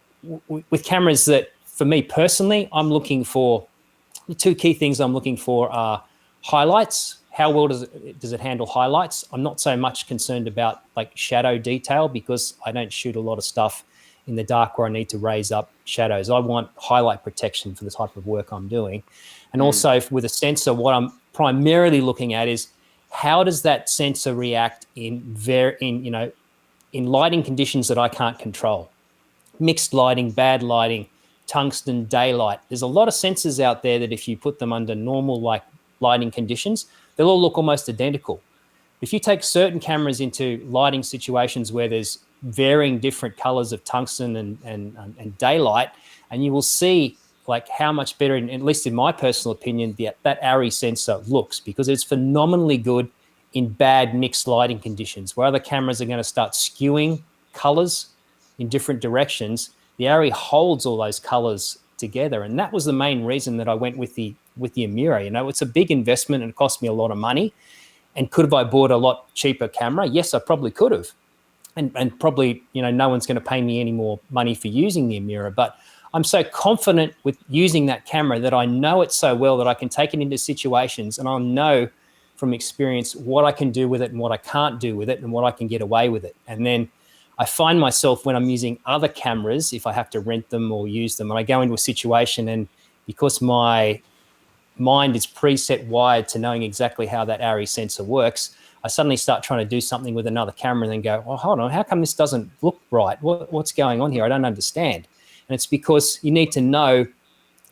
with cameras that, for me personally, I'm looking for, the 2 key things I'm looking for are highlights. How well does it handle highlights? I'm not so much concerned about like shadow detail, because I don't shoot a lot of stuff in the dark where I need to raise up shadows. I want highlight protection for the type of work I'm doing. And also with a sensor, what I'm primarily looking at is how does that sensor react in lighting conditions that I can't control. Mixed lighting, bad lighting, tungsten, daylight. There's a lot of sensors out there that if you put them under normal like lighting conditions, they'll all look almost identical. If you take certain cameras into lighting situations where there's varying different colors of tungsten and daylight, and you will see like how much better, at least in my personal opinion, that ARRI sensor looks, because it's phenomenally good in bad mixed lighting conditions where other cameras are going to start skewing colors in different directions. The ARRI holds all those colors together, and that was the main reason that I went with the Amira. It's a big investment and it cost me a lot of money. And could have I bought a lot cheaper camera? Yes, I probably could have. And probably, no one's going to pay me any more money for using the Amira. But I'm so confident with using that camera that I know it so well that I can take it into situations, and I'll know from experience what I can do with it and what I can't do with it and what I can get away with it. And then I find myself when I'm using other cameras, if I have to rent them or use them, and I go into a situation, and because my mind is preset wired to knowing exactly how that ARRI sensor works, I suddenly start trying to do something with another camera and then go, well, hold on, how come this doesn't look right? What's going on here? I don't understand. And it's because you need to know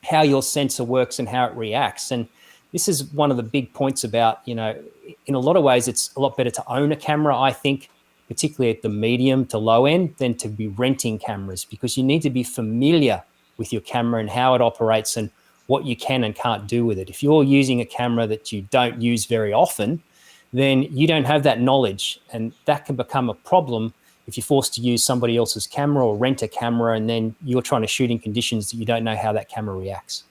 how your sensor works and how it reacts. And this is one of the big points about, in a lot of ways, it's a lot better to own a camera, I think, particularly at the medium to low end, than to be renting cameras, because you need to be familiar with your camera and how it operates and what you can and can't do with it. If you're using a camera that you don't use very often, then you don't have that knowledge, and that can become a problem if you're forced to use somebody else's camera or rent a camera, and then you're trying to shoot in conditions that you don't know how that camera reacts.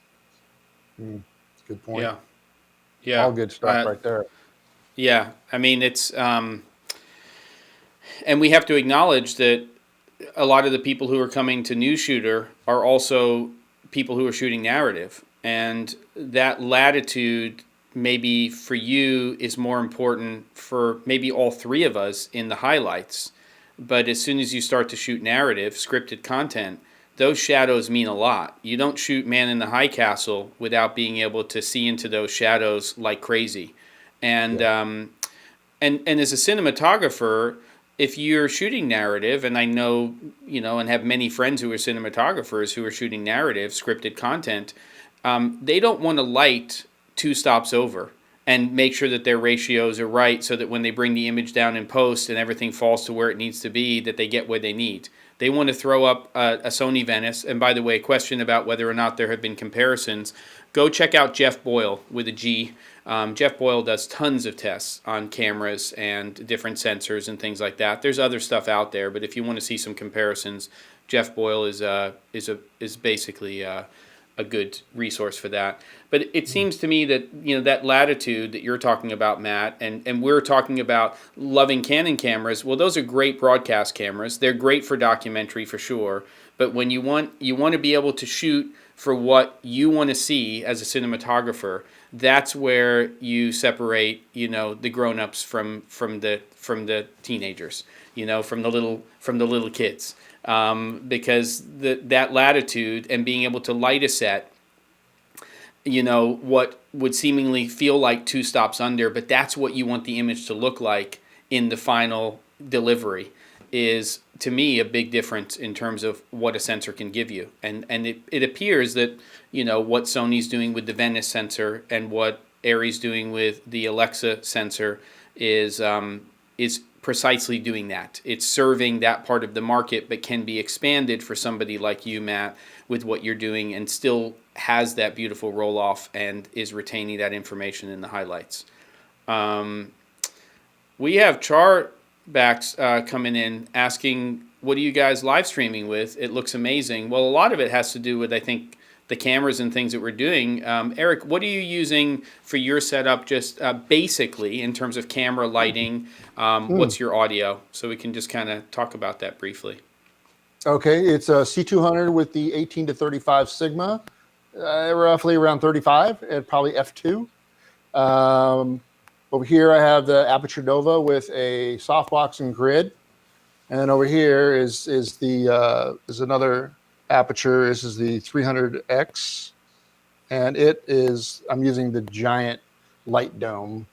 Good point. Yeah. All good stuff right there. Yeah. I mean, it's, and we have to acknowledge that a lot of the people who are coming to Newsshooter are also people who are shooting narrative, and that latitude maybe for you is more important for maybe all 3 of us in the highlights. But as soon as you start to shoot narrative, scripted content, those shadows mean a lot. You don't shoot Man in the High Castle without being able to see into those shadows like crazy. And and as a cinematographer, if you're shooting narrative, and I know, and have many friends who are cinematographers who are shooting narrative, scripted content, they don't want to light 2 stops over and make sure that their ratios are right so that when they bring the image down in post and everything falls to where it needs to be, that they get what they need. They want to throw up a Sony Venice. And by the way, a question about whether or not there have been comparisons. Go check out Jeff Boyle with a G. Jeff Boyle does tons of tests on cameras and different sensors and things like that. There's other stuff out there, but if you want to see some comparisons, Jeff Boyle is basically a good resource for that. But it seems to me that, that latitude that you're talking about, Matt, and we're talking about loving Canon cameras. Well, those are great broadcast cameras. They're great for documentary for sure. But when you want to be able to shoot for what you want to see as a cinematographer, that's where you separate, the grown-ups from the teenagers, from the little kids. Because that latitude and being able to light a set, what would seemingly feel like 2 stops under, but that's what you want the image to look like in the final delivery, is to me a big difference in terms of what a sensor can give you. And it appears that, what Sony's doing with the Venice sensor and what Arri's doing with the Alexa sensor is precisely doing that. It's serving that part of the market, but can be expanded for somebody like you, Matt, with what you're doing, and still has that beautiful roll off and is retaining that information in the highlights. We have Charbacks coming in asking, what are you guys live streaming with? It looks amazing. Well, a lot of it has to do with, I think, the cameras and things that we're doing. Erik, what are you using for your setup, just basically in terms of camera lighting? What's your audio? So we can just kind of talk about that briefly. Okay, it's a C200 with the 18 to 35 Sigma, roughly around 35 and probably f2. Over here I have the Aperture Nova with a softbox and grid, and then over here is another aperture. This is the 300X, and I'm using the giant light dome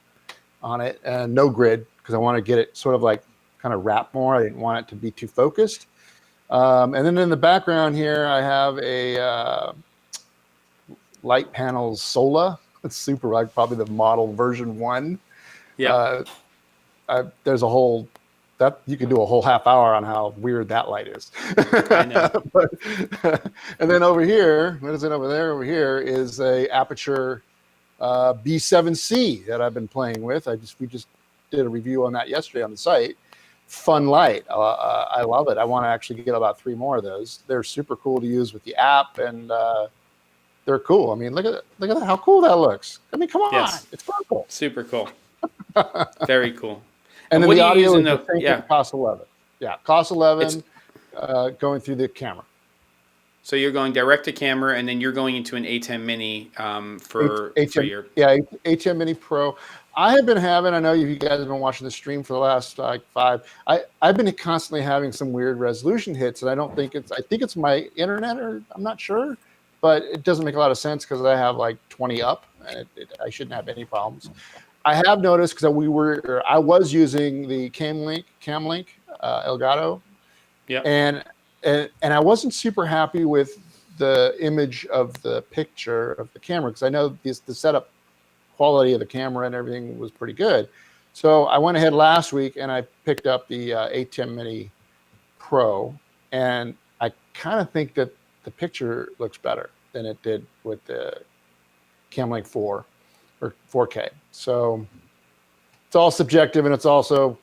on it and no grid because I want to get it sort of like kind of wrap more. I didn't want it to be too focused. And then in the background here, I have a light panels Sola. It's super, like probably the model version 1. Yeah. There's a whole, that you could do a whole half hour on how weird that light is. I know. And then over here, what is it over there? Over here is a Aperture B7C that I've been playing with. We just did a review on that yesterday on the site. Fun light. I love it. I want to actually get about 3 more of those. They're super cool to use with the app, and they're cool. I mean, look at how cool that looks. I mean, come on, Yes. it's purple. Super cool. Very cool. And then what the are you audio using is the same COS 11. Yeah, COS 11 going through the camera. So you're going direct to camera, and then you're going into an A10 Mini for your... Yeah, A10 Mini Pro. I have been having, I know you guys have been watching the stream for the last 5. I've been constantly having some weird resolution hits, and I think it's my internet, or I'm not sure, but it doesn't make a lot of sense because I have like 20 up, and I shouldn't have any problems. I have noticed because I was using the Camlink Elgato, and I wasn't super happy with the image of the picture of the camera because I know the setup quality of the camera and everything was pretty good. So I went ahead last week and I picked up the A10 Mini Pro, and I kind of think that the picture looks better than it did with the Camlink 4 or 4K. So it's all subjective, and it's also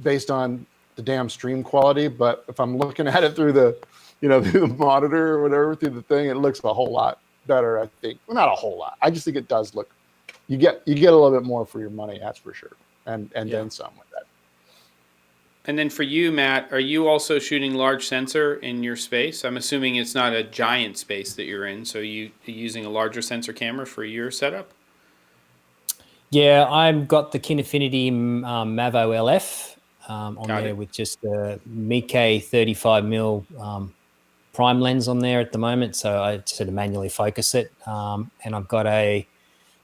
based on the damn stream quality. But if I'm looking at it through the, through the monitor or whatever, through the thing, it looks a whole lot better, I think. Well, not a whole lot. I just think it does look, you get a little bit more for your money, that's for sure. And then some with that. And then for you, Matt, are you also shooting large sensor in your space? I'm assuming it's not a giant space that you're in. So you're using a larger sensor camera for your setup? Yeah, I've got the Kinefinity Mavo LF on there with just the Mikkei 35mm prime lens on there at the moment. So I sort of manually focus it. And I've got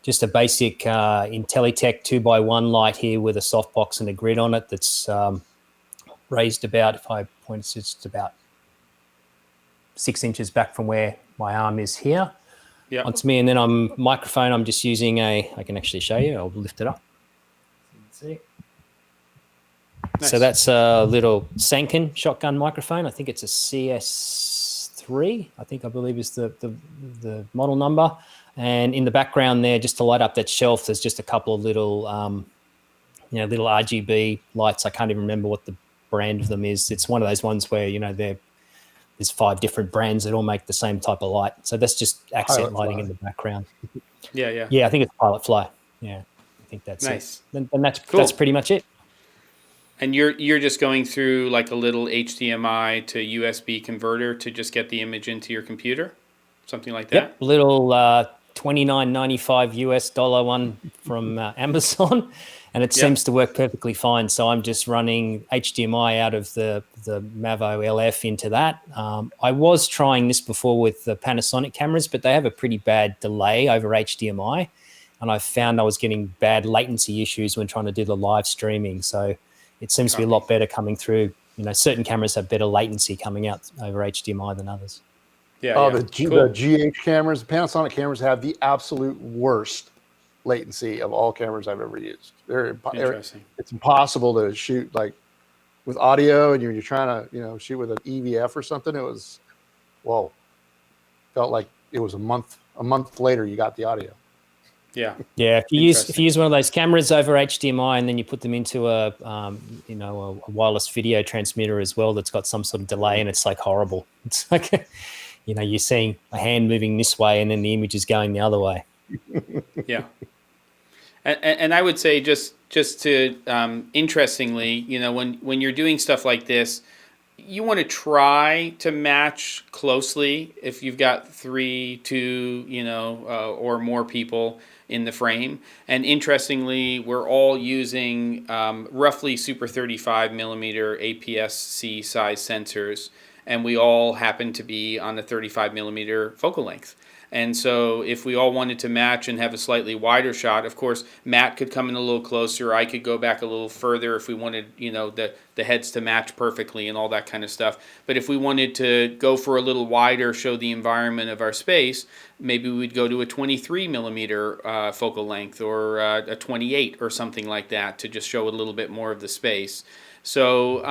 just a basic Intelitech 2x1 light here with a softbox and a grid on it that's raised about, if I point, it's just about 6 inches back from where my arm is here. Yeah. Onto me, and then microphone. I'm just using I can actually show you. I'll lift it up. See. Nice. So that's a little Sanken shotgun microphone. I think it's a CS3. I believe is the model number. And in the background there, just to light up that shelf, there's just a couple of little little RGB lights. I can't even remember what the brand of them is. It's one of those ones where they're there's 5 different brands that all make the same type of light. So that's just accent Pilot lighting fly. in the background. Yeah. Yeah, I think it's Pilot Fly. Yeah, I think that's Nice. it. And that's Cool. pretty much it. And you're just going through like a little HDMI to USB converter to just get the image into your computer, something like that. Yep, little $29.95 US one from Amazon, and it seems to work perfectly fine. So I'm just running HDMI out of the Mavo LF into that. I was trying this before with the Panasonic cameras, but they have a pretty bad delay over HDMI, and I found I was getting bad latency issues when trying to do the live streaming. So it seems to be a lot better coming through. Certain cameras have better latency coming out over HDMI than others. Yeah. The GH cameras, the Panasonic cameras have the absolute worst latency of all cameras I've ever used. Interesting. It's impossible to shoot like with audio, and you're trying to shoot with an EVF or something. It was felt like it was a month later you got the audio. Yeah. If you use one of those cameras over HDMI and then you put them into a wireless video transmitter as well that's got some sort of delay, and it's like horrible. It's like you're seeing a hand moving this way and then the image is going the other way. Yeah. And I would say just to interestingly, when you're doing stuff like this, you want to try to match closely if you've got 3, 2, or more people in the frame. And interestingly, we're all using roughly Super 35 millimeter APS-C size sensors, and we all happen to be on the 35 millimeter focal length. And so if we all wanted to match and have a slightly wider shot, of course, Matt could come in a little closer. I could go back a little further if we wanted, the heads to match perfectly and all that kind of stuff. But if we wanted to go for a little wider, show the environment of our space, maybe we'd go to a 23 millimeter focal length or a 28 or something like that to just show a little bit more of the space. So,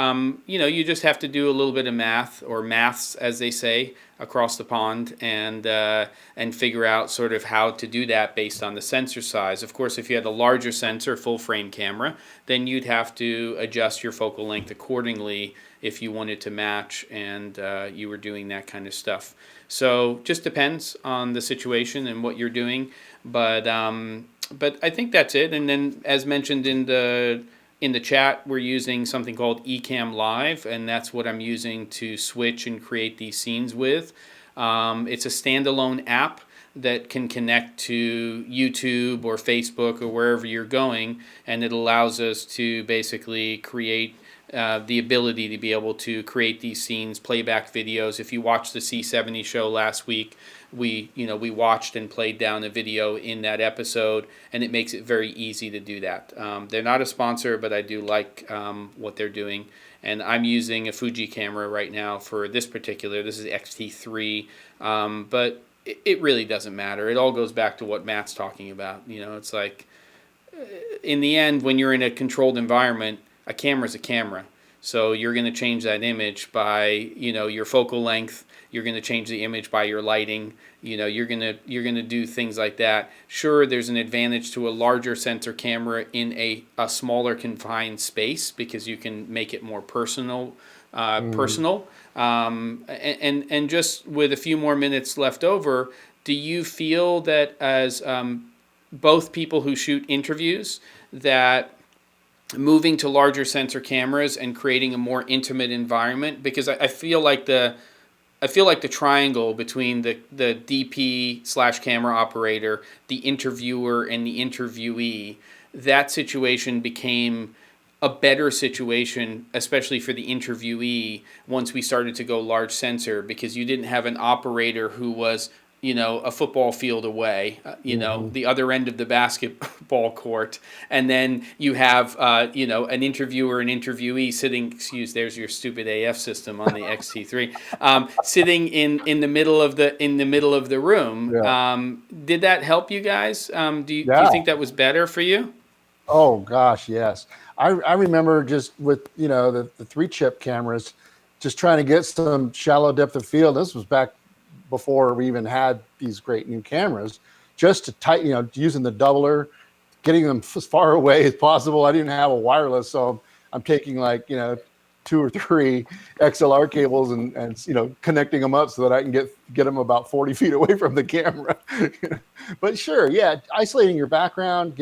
you just have to do a little bit of math, or maths, as they say, across the pond, and figure out sort of how to do that based on the sensor size. Of course, if you had a larger sensor, full frame camera, then you'd have to adjust your focal length accordingly if you wanted to match and you were doing that kind of stuff. So, just depends on the situation and what you're doing. But I think that's it. And then, as mentioned in the chat, we're using something called Ecamm Live, and that's what I'm using to switch and create these scenes with. It's a standalone app that can connect to YouTube or Facebook or wherever you're going, and it allows us to basically create the ability to be able to create these scenes, playback videos. If you watched the C70 show last week, we watched and played down a video in that episode, and it makes it very easy to do that. They're not a sponsor, but I do like what they're doing. And I'm using a Fuji camera right now for this particular. This is XT3, but it really doesn't matter. It all goes back to what Matt's talking about. It's like, in the end, when you're in a controlled environment, a camera's a camera. So you're going to change that image by, your focal length. You're going to change the image by your lighting. You're going to do things like that. Sure, there's an advantage to a larger sensor camera in a smaller confined space because you can make it more personal. And just with a few more minutes left over, do you feel that as both people who shoot interviews, that moving to larger sensor cameras and creating a more intimate environment, because I feel like the triangle between the DP / camera operator, the interviewer, and the interviewee, that situation became a better situation, especially for the interviewee, once we started to go large sensor, because you didn't have an operator who was a football field away, the other end of the basketball court. And then you have, an interviewer and interviewee sitting, there's your stupid AF system on the XT3, sitting in the middle of the room. Yeah. Did that help you guys? Do you think that was better for you? Oh gosh, yes. I remember just with, the 3-chip cameras, just trying to get some shallow depth of field. This was back before we even had these great new cameras, just to tighten, using the doubler, getting them as far away as possible. I didn't have a wireless, so I'm taking 2 or 3 XLR cables and connecting them up so that I can get them about 40 feet away from the camera. But sure, yeah, isolating your background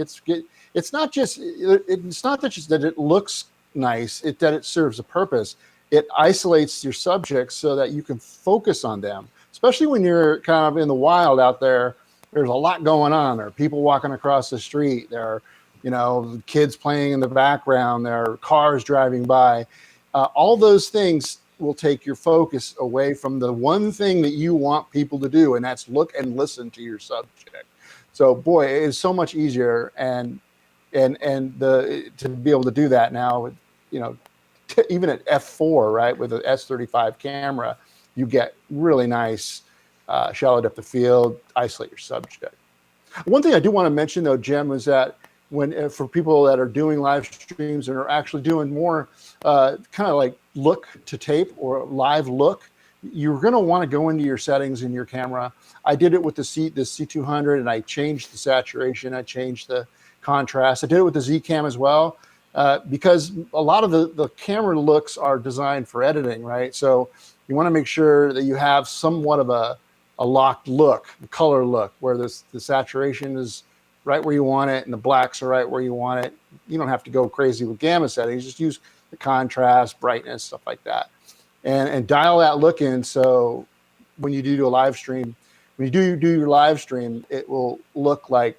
it's not just that it looks nice, that it serves a purpose. It isolates your subjects so that you can focus on them, especially when you're kind of in the wild out there. There's a lot going on. There are people walking across the street. There are, kids playing in the background. There are cars driving by. All those things will take your focus away from the one thing that you want people to do, and that's look and listen to your subject. So, boy, it is so much easier, and to be able to do that now, even at f4, right, with an S35 camera, you get really nice shallow depth of field, isolate your subject. One thing I do want to mention, though, Jem, is that for people that are doing live streams and are actually doing more kind of like look to tape or live look, you're going to want to go into your settings in your camera. I did it with the C200, and I changed the saturation. I changed the contrast. I did it with the Z-Cam as well, because a lot of the camera looks are designed for editing, right? So you want to make sure that you have somewhat of a locked look, a color look, where the saturation is right where you want it and the blacks are right where you want it. You don't have to go crazy with gamma settings. Just use the contrast, brightness, stuff like that, and dial that look in. So when you do a live stream, when you do your live stream, it will look like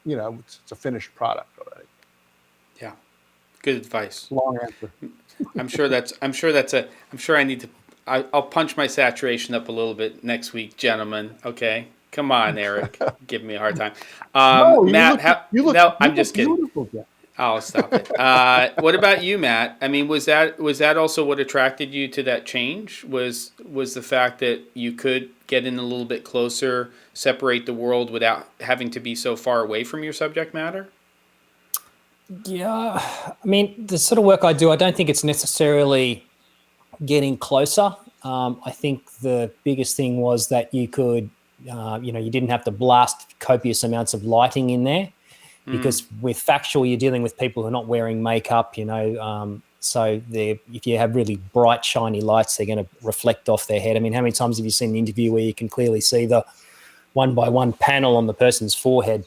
it's a finished product already. Yeah, good advice. Long answer. I'm sure I need to. I'll punch my saturation up a little bit next week, gentlemen. Okay, come on, Eric, give me a hard time. No, Matt, I'm just kidding. Yeah. Oh, stop it. What about you, Matt? I mean, was that also what attracted you to that change? Was the fact that you could get in a little bit closer, separate the world without having to be so far away from your subject matter? Yeah, I mean, the sort of work I do, I don't think it's necessarily getting closer. I think the biggest thing was that you could, you didn't have to blast copious amounts of lighting in there, because with factual, you're dealing with people who are not wearing makeup, so if you have really bright, shiny lights, they're going to reflect off their head. I mean, how many times have you seen the interview where you can clearly see the one-by-one panel on the person's forehead?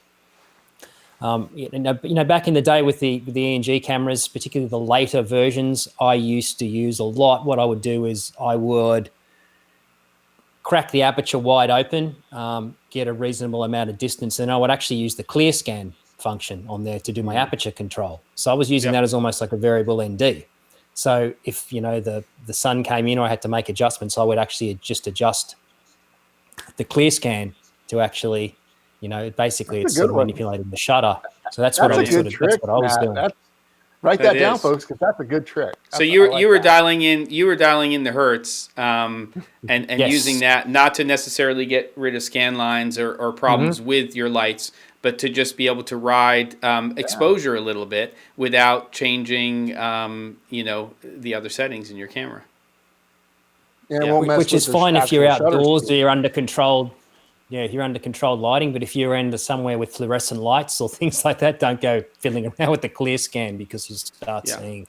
Back in the day with the ENG cameras, particularly the later versions, I used to use a lot. What I would do is I would crack the aperture wide open, get a reasonable amount of distance, and I would actually use the clear scan function on there to do my aperture control. So I was using that as almost like a variable ND. So if the sun came in or I had to make adjustments, I would actually just adjust the clear scan to actually, basically it's sort of manipulating the shutter. So that's what I was doing. Write that down, folks, because that's a good trick. So you were dialing in the hertz, and yes, using that not to necessarily get rid of scan lines or problems with your lights, but to just be able to ride exposure a little bit without changing, the other settings in your camera. Yeah, which is fine if you're outdoors or you're under controlled. Yeah, if you're under controlled lighting, but if you're into somewhere with fluorescent lights or things like that, don't go fiddling around with the clear scan, because you start seeing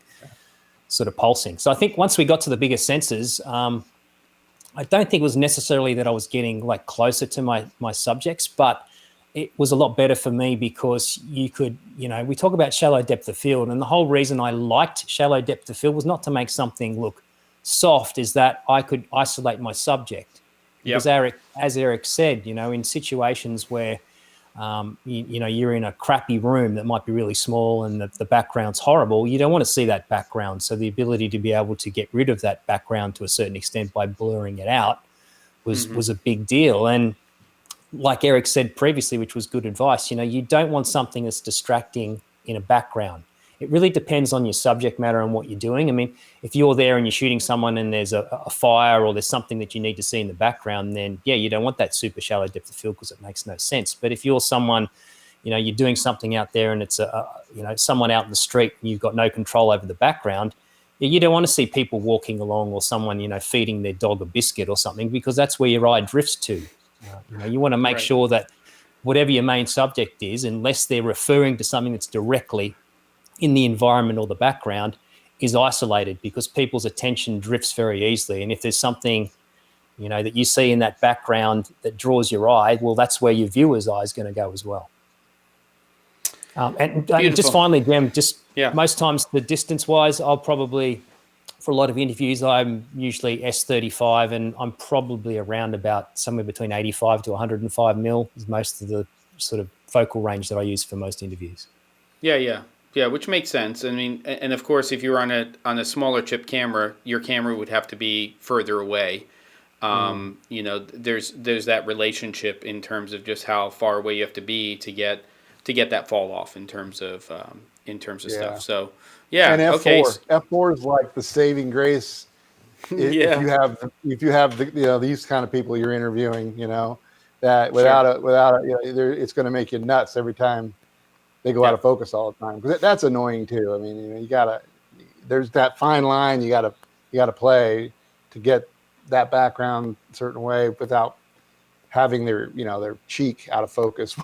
sort of pulsing. So I think once we got to the bigger sensors, I don't think it was necessarily that I was getting like closer to my subjects, but it was a lot better for me because you could, we talk about shallow depth of field, and the whole reason I liked shallow depth of field was not to make something look soft, is that I could isolate my subject. Because as Eric said, in situations where, you're in a crappy room that might be really small and the background's horrible, you don't want to see that background. So the ability to be able to get rid of that background to a certain extent by blurring it out was a big deal. And like Eric said previously, which was good advice, you don't want something that's distracting in a background. It really depends on your subject matter and what you're doing. I mean, if you're there and you're shooting someone and there's a fire or there's something that you need to see in the background, then you don't want that super shallow depth of field because it makes no sense. But if you're someone, you're doing something out there and it's someone out in the street and you've got no control over the background, you don't want to see people walking along or someone, feeding their dog a biscuit or something, because that's where your eye drifts to. You want to make sure that whatever your main subject is, unless they're referring to something that's directly in the environment or the background, is isolated because people's attention drifts very easily. And if there's something, that you see in that background that draws your eye, well, that's where your viewer's eye is going to go as well. And just finally, Jem, most times the distance-wise, I'll probably, for a lot of interviews, I'm usually S35, and I'm probably around about somewhere between 85 to 105 mil is most of the sort of focal range that I use for most interviews. Yeah, which makes sense. I mean, and of course, if you're on a smaller chip camera, your camera would have to be further away. There's that relationship in terms of just how far away you have to be to get that fall off in terms of stuff. So and F4 is like the saving grace. If you have these kind of people you're interviewing, that without it's going to make you nuts every time they go out of focus all the time, because that's annoying too. I mean, there's that fine line you gotta play to get that background a certain way without having their cheek out of focus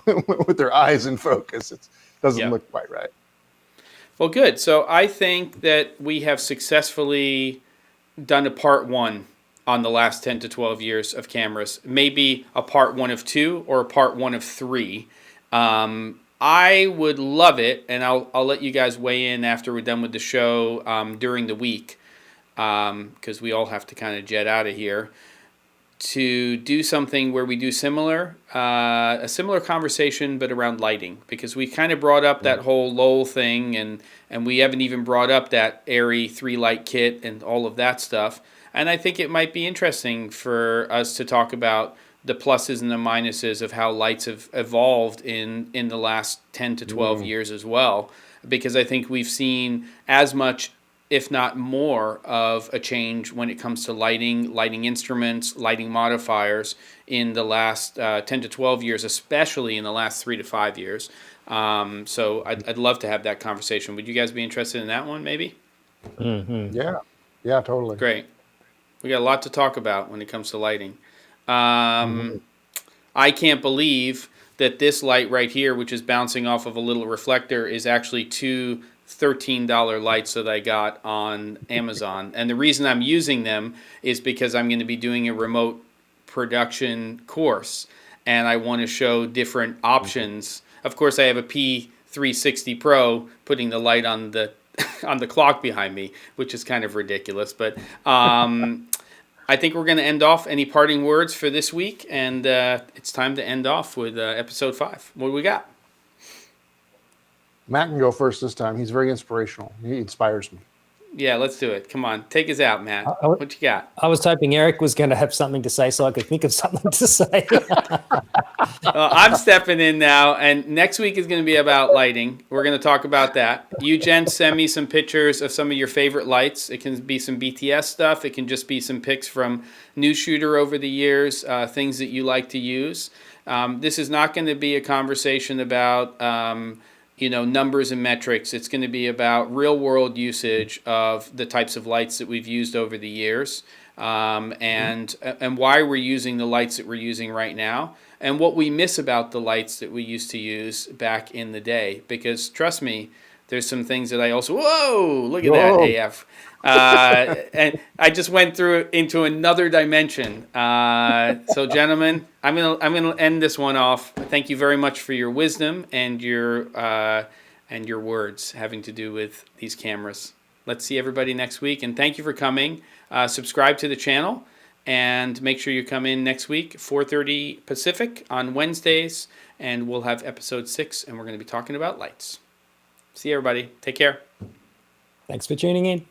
with their eyes in focus. It doesn't look quite right. Well, good. So I think that we have successfully done a part 1 on the last 10 to 12 years of cameras. Maybe a part 1 of 2 or a part 1 of 3. I would love it, and I'll let you guys weigh in after we're done with the show during the week, because we all have to kind of jet out of here, to do something where we do a similar conversation, but around lighting, because we kind of brought up that whole Lowell thing, and we haven't even brought up that ARRI 3-light kit and all of that stuff. And I think it might be interesting for us to talk about the pluses and the minuses of how lights have evolved in the last 10 to 12 years as well, because I think we've seen as much, if not more, of a change when it comes to lighting instruments, lighting modifiers in the last 10 to 12 years, especially in the last 3 to 5 years. So I'd love to have that conversation. Would you guys be interested in that one, maybe? Mm-hmm. Yeah, totally. Great. We got a lot to talk about when it comes to lighting. I can't believe that this light right here, which is bouncing off of a little reflector, is actually 2 $13 lights that I got on Amazon. And the reason I'm using them is because I'm going to be doing a remote production course, and I want to show different options. Of course, I have a P360 Pro putting the light on the on the clock behind me, which is kind of ridiculous. But I think we're going to end off. Any parting words for this week? And it's time to end off with episode 5. What do we got? Matt can go first this time. He's very inspirational. He inspires me. Yeah, let's do it. Come on, take us out, Matt. What you got? I was hoping Eric was going to have something to say so I could think of something to say. I'm stepping in now, and next week is going to be about lighting. We're going to talk about that. You, Jen, send me some pictures of some of your favorite lights. It can be some BTS stuff. It can just be some pics from Newsshooter over the years, things that you like to use. This is not going to be a conversation about numbers and metrics. It's going to be about real world usage of the types of lights that we've used over the years, and why we're using the lights that we're using right now, and what we miss about the lights that we used to use back in the day. Because trust me, there's some things that I also, look at that AF. And I just went through into another dimension. So, gentlemen, I'm gonna end this one off. Thank you very much for your wisdom and your words having to do with these cameras. Let's see everybody next week, and thank you for coming. Subscribe to the channel, and make sure you come in next week, 4:30 Pacific on Wednesdays, and we'll have episode 6, and we're going to be talking about lights. See you, everybody. Take care. Thanks for tuning in.